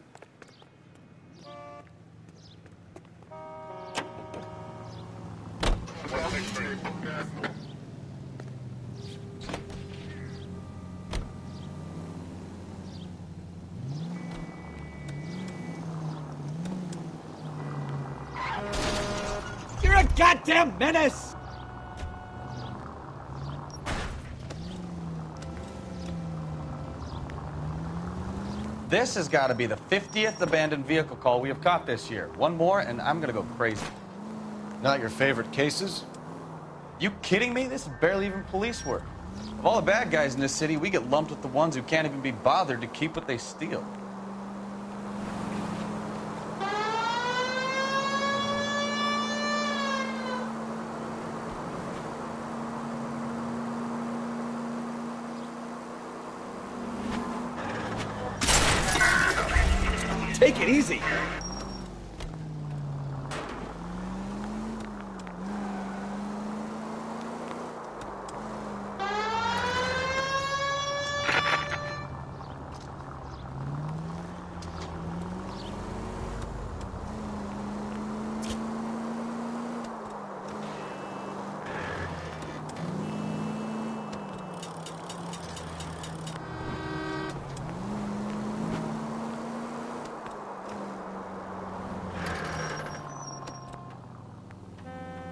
You're a goddamn menace! This has got to be the 50th abandoned vehicle call we have caught this year. One more, and I'm going to go crazy. Not your favorite cases? You kidding me? This is barely even police work. Of all the bad guys in this city, we get lumped with the ones who can't even be bothered to keep what they steal. Take it easy.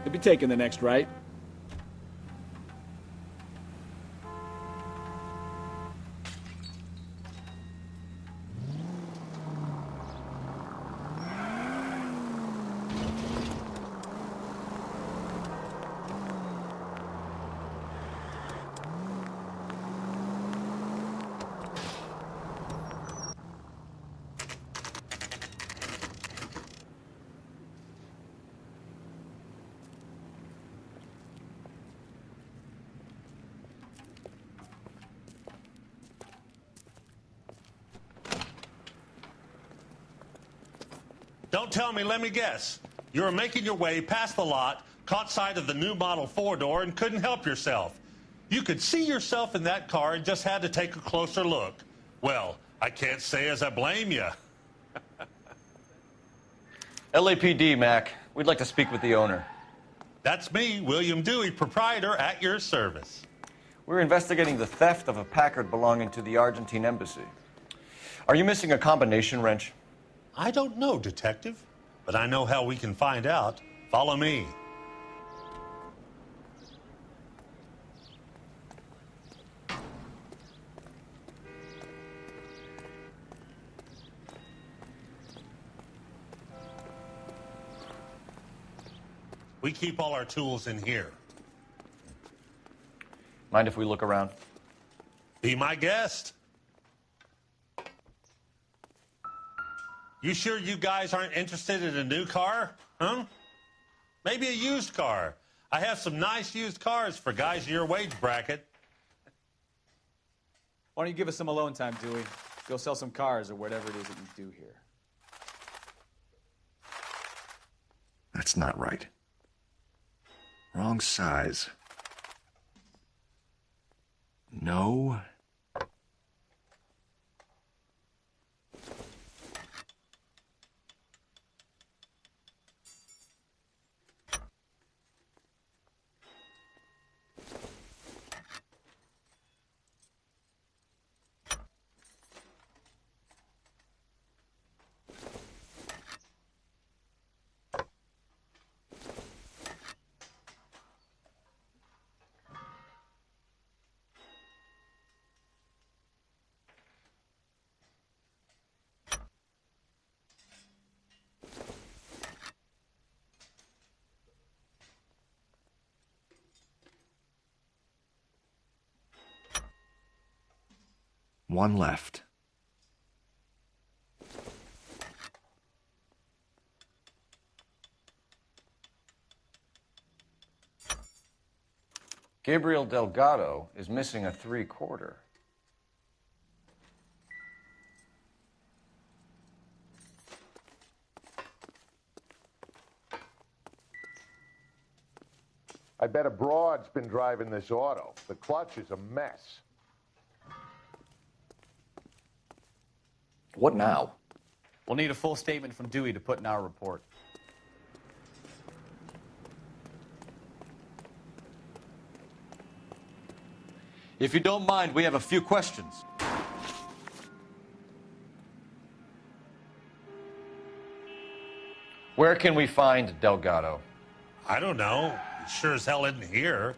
You'll be taking the next right. Don't tell me, let me guess. You were making your way past the lot, caught sight of the new model four-door, and couldn't help yourself. You could see yourself in that car and just had to take a closer look. Well, I can't say as I blame you. LAPD, Mac. We'd like to speak with the owner. That's me, William Dewey, proprietor, at your service. We're investigating the theft of a Packard belonging to the Argentine embassy. Are you missing a combination wrench? I don't know, Detective, but I know how we can find out. Follow me. We keep all our tools in here. Mind if we look around? Be my guest. You sure you guys aren't interested in a new car? Huh? Maybe a used car. I have some nice used cars for guys in your wage bracket. Why don't you give us some alone time, Dewey? Go sell some cars or whatever it is that you do here. That's not right. Wrong size. No. One left. Gabriel Delgado is missing a 3/4. I bet a broad's been driving this auto. The clutch is a mess. What now? We'll need a full statement from Dewey to put in our report. If you don't mind, we have a few questions. Where can we find Delgado? I don't know. He sure as hell isn't here.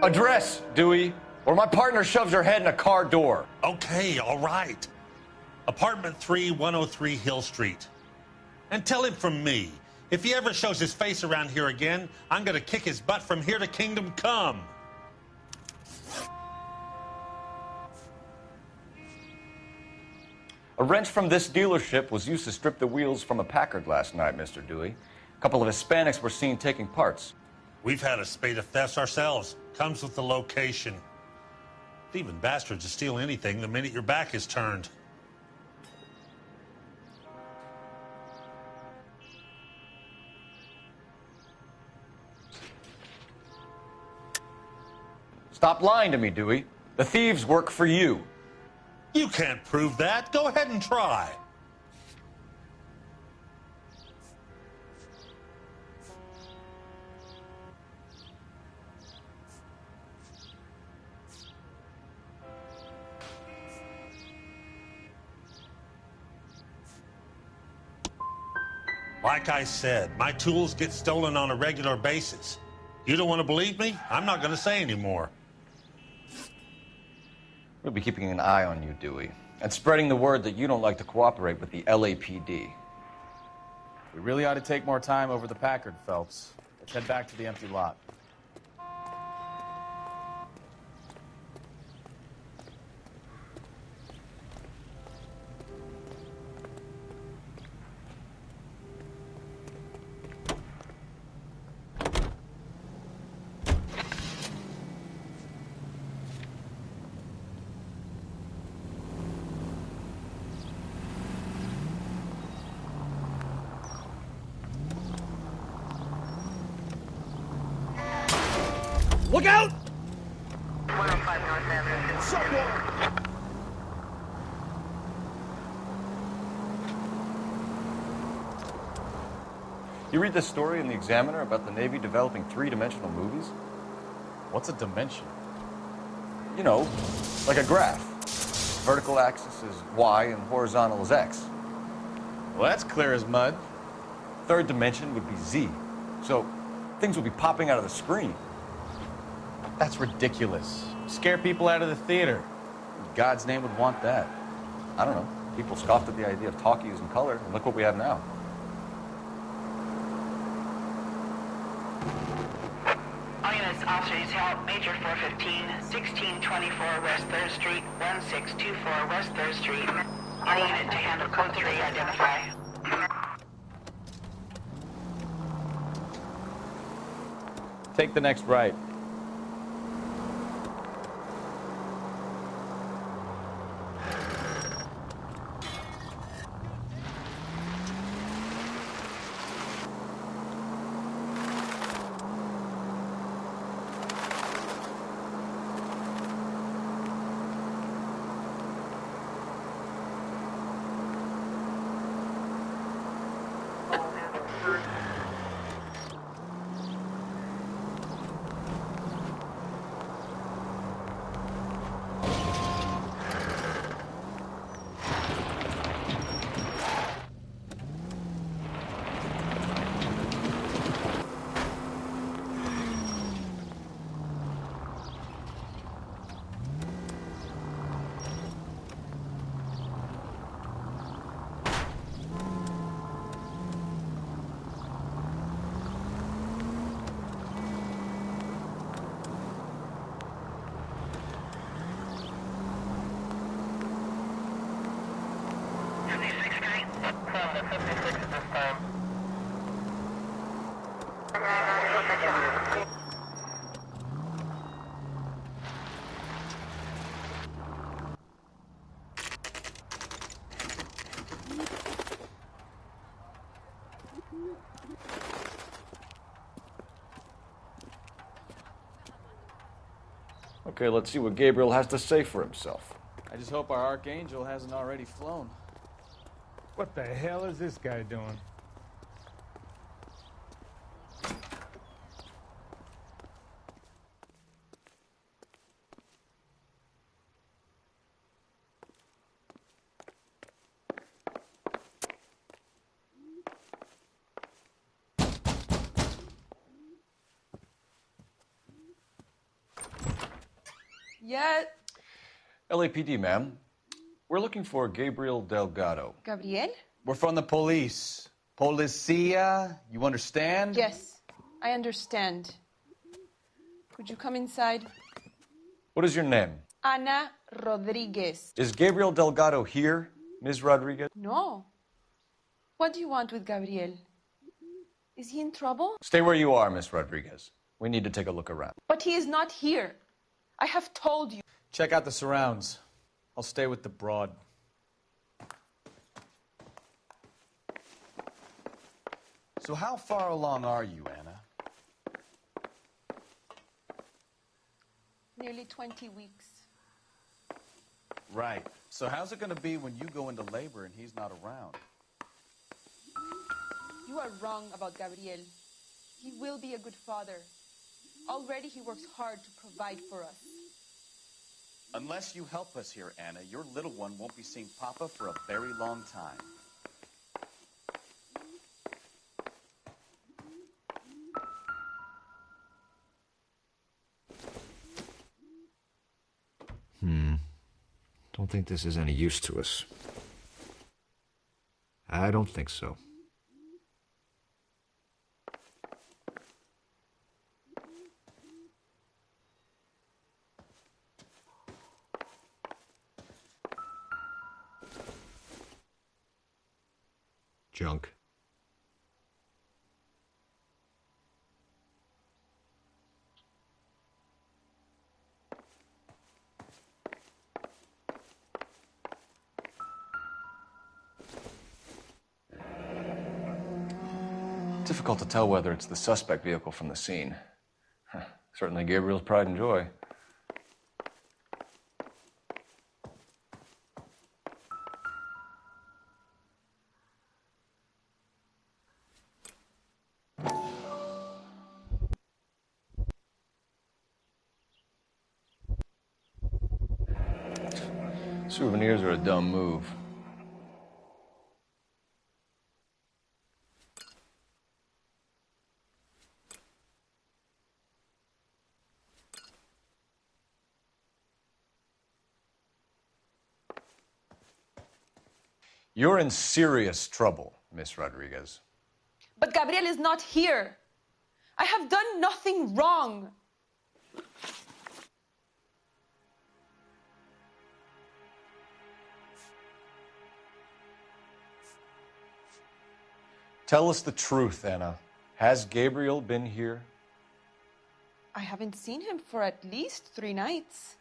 Address, Dewey, or my partner shoves her head in a car door. Okay, all right. Apartment 3, 103 Hill Street. And tell him from me, if he ever shows his face around here again, I'm gonna kick his butt from here to Kingdom Come. A wrench from this dealership was used to strip the wheels from a Packard last night, Mr. Dewey. A couple of Hispanics were seen taking parts. We've had a spate of thefts ourselves. Comes with the location. Thieving bastards will steal anything the minute your back is turned. Stop lying to me, Dewey. The thieves work for you. You can't prove that. Go ahead and try. Like I said, my tools get stolen on a regular basis. You don't want to believe me? I'm not going to say anymore. We'll be keeping an eye on you, Dewey, and spreading the word that you don't like to cooperate with the LAPD. We really ought to take more time over the Packard, Phelps. Let's head back to the empty lot. Look out! 105 North Avenue. Someone! You read this story in the Examiner about the Navy developing three-dimensional movies? What's a dimension? You know, like a graph. Vertical axis is Y and horizontal is X. Well, that's clear as mud. Third dimension would be Z. So things would be popping out of the screen. That's ridiculous. Scare people out of the theater. In God's name would want that. I don't know. People scoffed at the idea of talkies in color, and look what we have now. All units, officers help. Major 415, 1624 West 3rd Street, 1624 West 3rd Street. Any unit to handle code 3, identify. Take the next right. Okay, let's see what Gabriel has to say for himself. I just hope our archangel hasn't already flown. What the hell is this guy doing? Yeah. LAPD, ma'am. We're looking for Gabriel Delgado. Gabriel? We're from the police. Policia, you understand? Yes, I understand. Could you come inside? What is your name? Ana Rodriguez. Is Gabriel Delgado here, Ms. Rodriguez? No. What do you want with Gabriel? Is he in trouble? Stay where you are, Miss Rodriguez. We need to take a look around. But he is not here. I have told you. Check out the surrounds. I'll stay with the broad. So how far along are you, Anna? Nearly 20 weeks. Right. So how's it going to be when you go into labor and he's not around? You are wrong about Gabriel. He will be a good father. Already he works hard to provide for us. Unless you help us here, Anna, your little one won't be seeing Papa for a very long time. Don't think this is any use to us. I don't think so. Junk. Difficult to tell whether it's the suspect vehicle from the scene. Certainly Gabriel's pride and joy. Souvenirs are a dumb move. You're in serious trouble, Miss Rodriguez. But Gabriel is not here. I have done nothing wrong. Tell us the truth, Anna. Has Gabriel been here? I haven't seen him for at least 3 nights.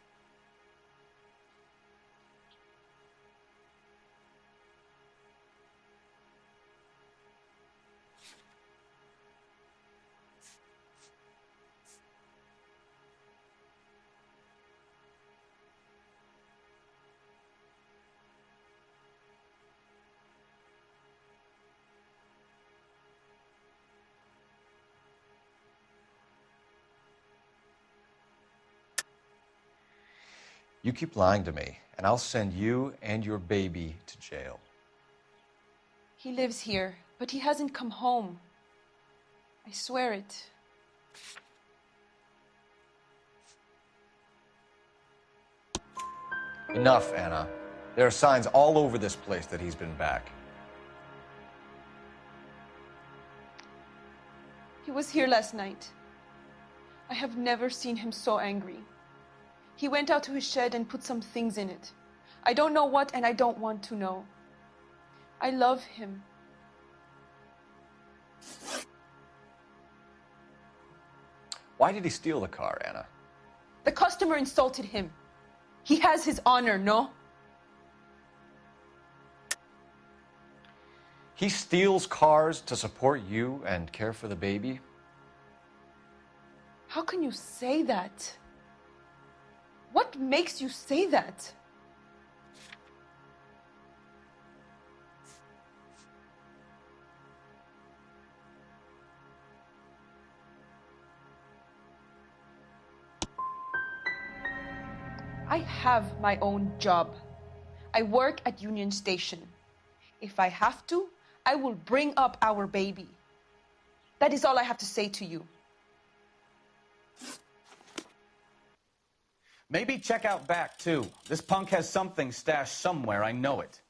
You keep lying to me, and I'll send you and your baby to jail. He lives here, but he hasn't come home. I swear it. Enough, Anna. There are signs all over this place that he's been back. He was here last night. I have never seen him so angry. He went out to his shed and put some things in it. I don't know what, and I don't want to know. I love him. Why did he steal the car, Anna? The customer insulted him. He has his honor, no? He steals cars to support you and care for the baby? How can you say that? What makes you say that? I have my own job. I work at Union Station. If I have to, I will bring up our baby. That is all I have to say to you. Maybe check out back, too. This punk has something stashed somewhere, I know it.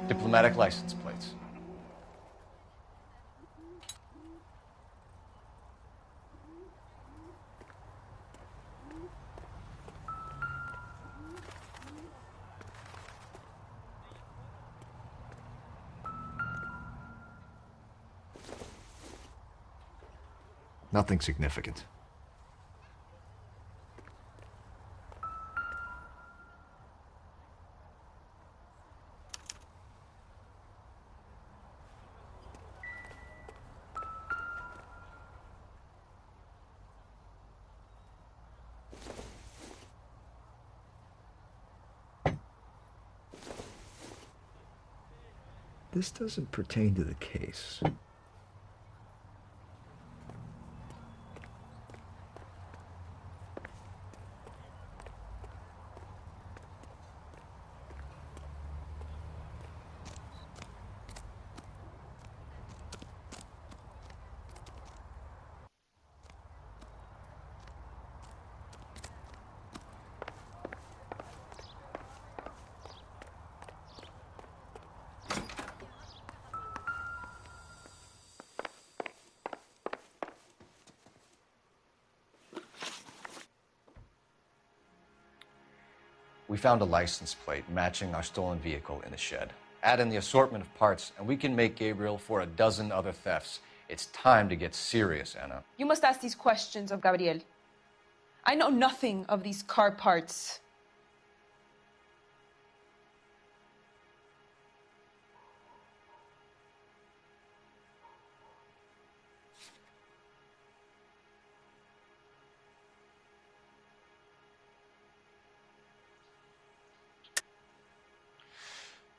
Diplomatic license plates. Nothing significant. This doesn't pertain to the case. We found a license plate matching our stolen vehicle in the shed. Add in the assortment of parts, and we can make Gabriel for a dozen other thefts. It's time to get serious, Anna. You must ask these questions of Gabriel. I know nothing of these car parts.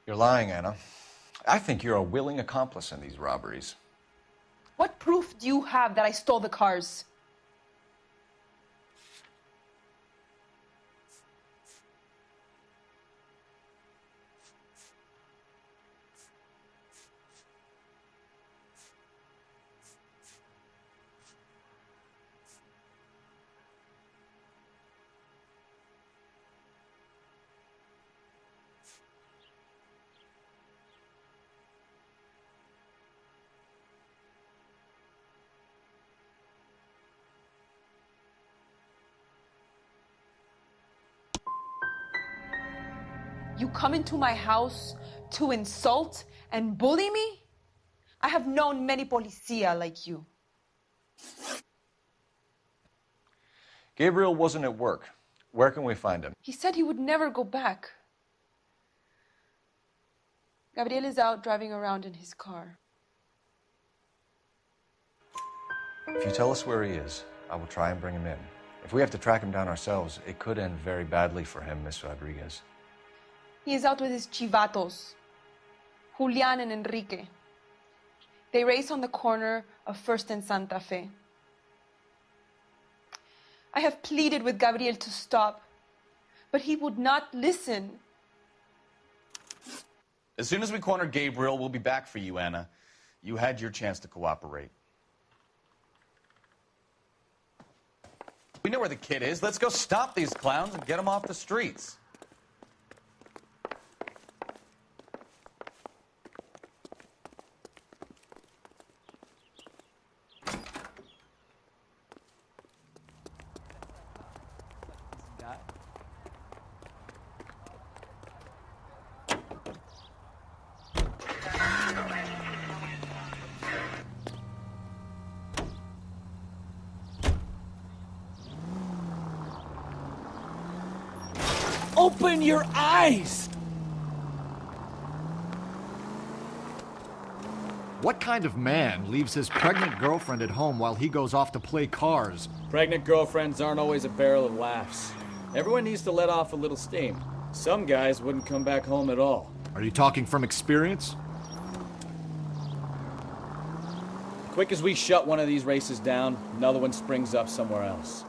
You're lying, Anna. I think you're a willing accomplice in these robberies. What proof do you have that I stole the cars? You come into my house to insult and bully me? I have known many policia like you. Gabriel wasn't at work. Where can we find him? He said he would never go back. Gabriel is out driving around in his car. If you tell us where he is, I will try and bring him in. If we have to track him down ourselves, it could end very badly for him, Miss Rodriguez. He is out with his chivatos, Julian and Enrique. They race on the corner of First and Santa Fe. I have pleaded with Gabriel to stop, but he would not listen. As soon as we corner Gabriel, we'll be back for you, Anna. You had your chance to cooperate. We know where the kid is. Let's go stop these clowns and get them off the streets. Open your eyes! What kind of man leaves his pregnant girlfriend at home while he goes off to play cars? Pregnant girlfriends aren't always a barrel of laughs. Everyone needs to let off a little steam. Some guys wouldn't come back home at all. Are you talking from experience? Quick as we shut one of these races down, another one springs up somewhere else.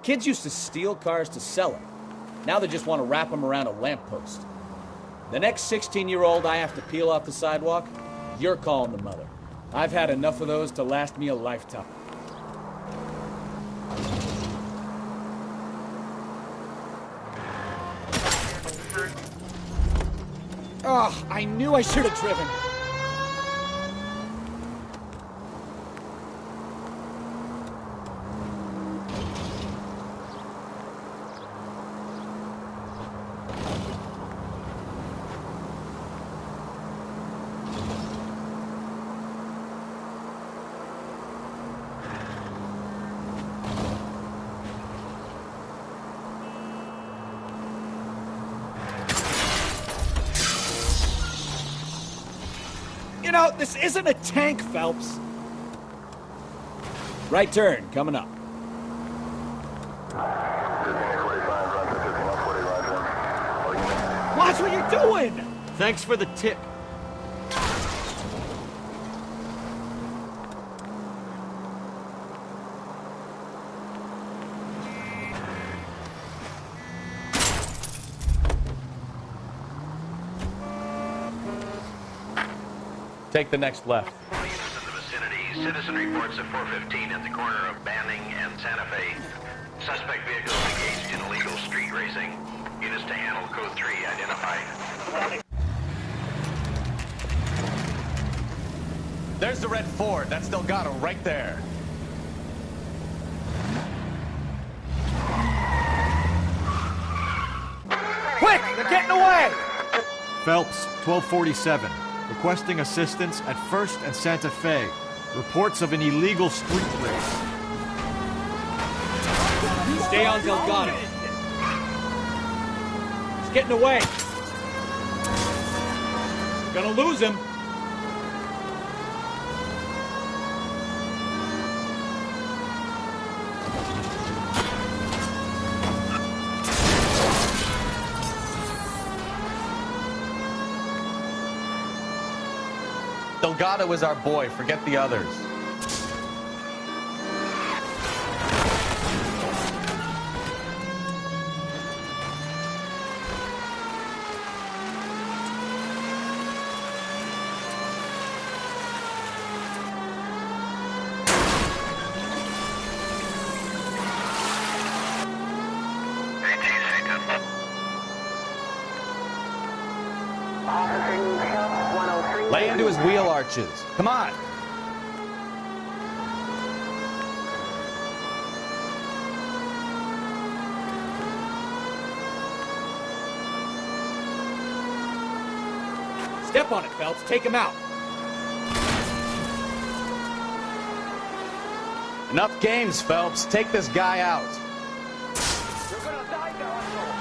Kids used to steal cars to sell them. Now they just want to wrap them around a lamppost. The next 16-year-old I have to peel off the sidewalk, you're calling the mother. I've had enough of those to last me a lifetime. Oh, I knew I should have driven. You know, this isn't a tank, Phelps. Right turn, coming up. Watch what you're doing! Thanks for the tip. Take the next left. In the vicinity, citizen reports at 415 at the corner of Banning and Santa Fe. Suspect vehicle engaged in illegal street racing. Units to handle code 3 identified. There's the red Ford. That's Delgado right there. Quick! They're getting away! Phelps, 1247. Requesting assistance at 1st and Santa Fe. Reports of an illegal street race. Stay on Delgado. He's getting away. We're gonna lose him. Delgado is our boy. Forget the others. Lay into his wheel arches. Come on. Step on it, Phelps. Take him out. Enough games, Phelps. Take this guy out. You're gonna die, Delgado!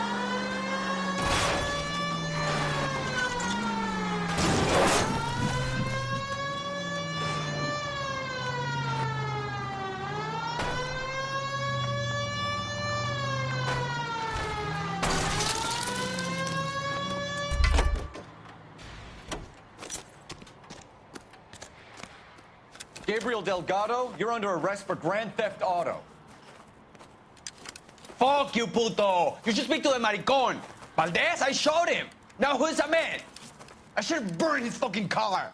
Gabriel Delgado, you're under arrest for Grand Theft Auto. Fuck you, puto! You should speak to the maricón. Valdez, I showed him. Now who's the man? I should have burned his fucking car.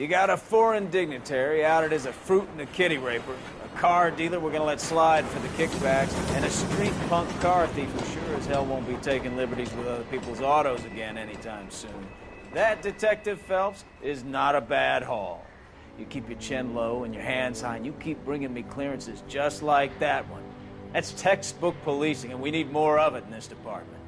You got a foreign dignitary outed as a fruit and a kitty raper, a car dealer we're gonna let slide for the kickbacks, and a street punk car thief who sure as hell won't be taking liberties with other people's autos again anytime soon. That, Detective Phelps, is not a bad haul. You keep your chin low and your hands high, and you keep bringing me clearances just like that one. That's textbook policing, and we need more of it in this department.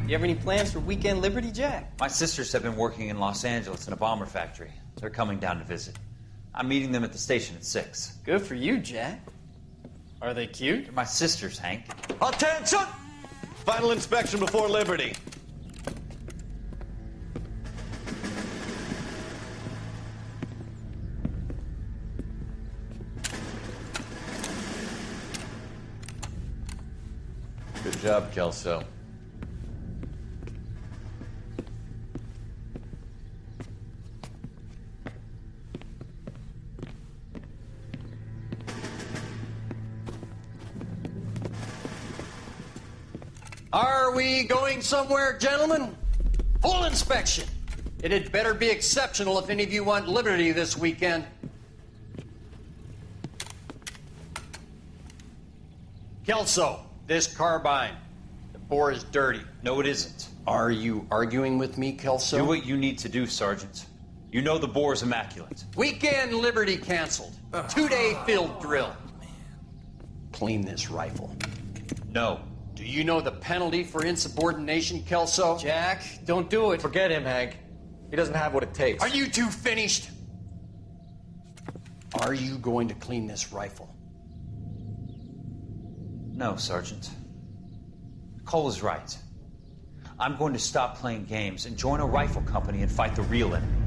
You have any plans for weekend Liberty, Jack? My sisters have been working in Los Angeles in a bomber factory. They're coming down to visit. I'm meeting them at the station at 6. Good for you, Jack. Are they cute? They're my sisters, Hank. Attention! Final inspection before Liberty. Good job, Kelso. Are we going somewhere, gentlemen? Full inspection. It had better be exceptional if any of you want Liberty this weekend. Kelso, this carbine. The bore is dirty. No, it isn't. Are you arguing with me, Kelso? Do what you need to do, Sergeant. You know the bore is immaculate. Weekend Liberty canceled. 2-day field drill. Clean this rifle. No. Do you know the penalty for insubordination, Kelso? Jack, don't do it. Forget him, Hank. He doesn't have what it takes. Are you two finished? Are you going to clean this rifle? No, Sergeant. Cole is right. I'm going to stop playing games and join a rifle company and fight the real enemy.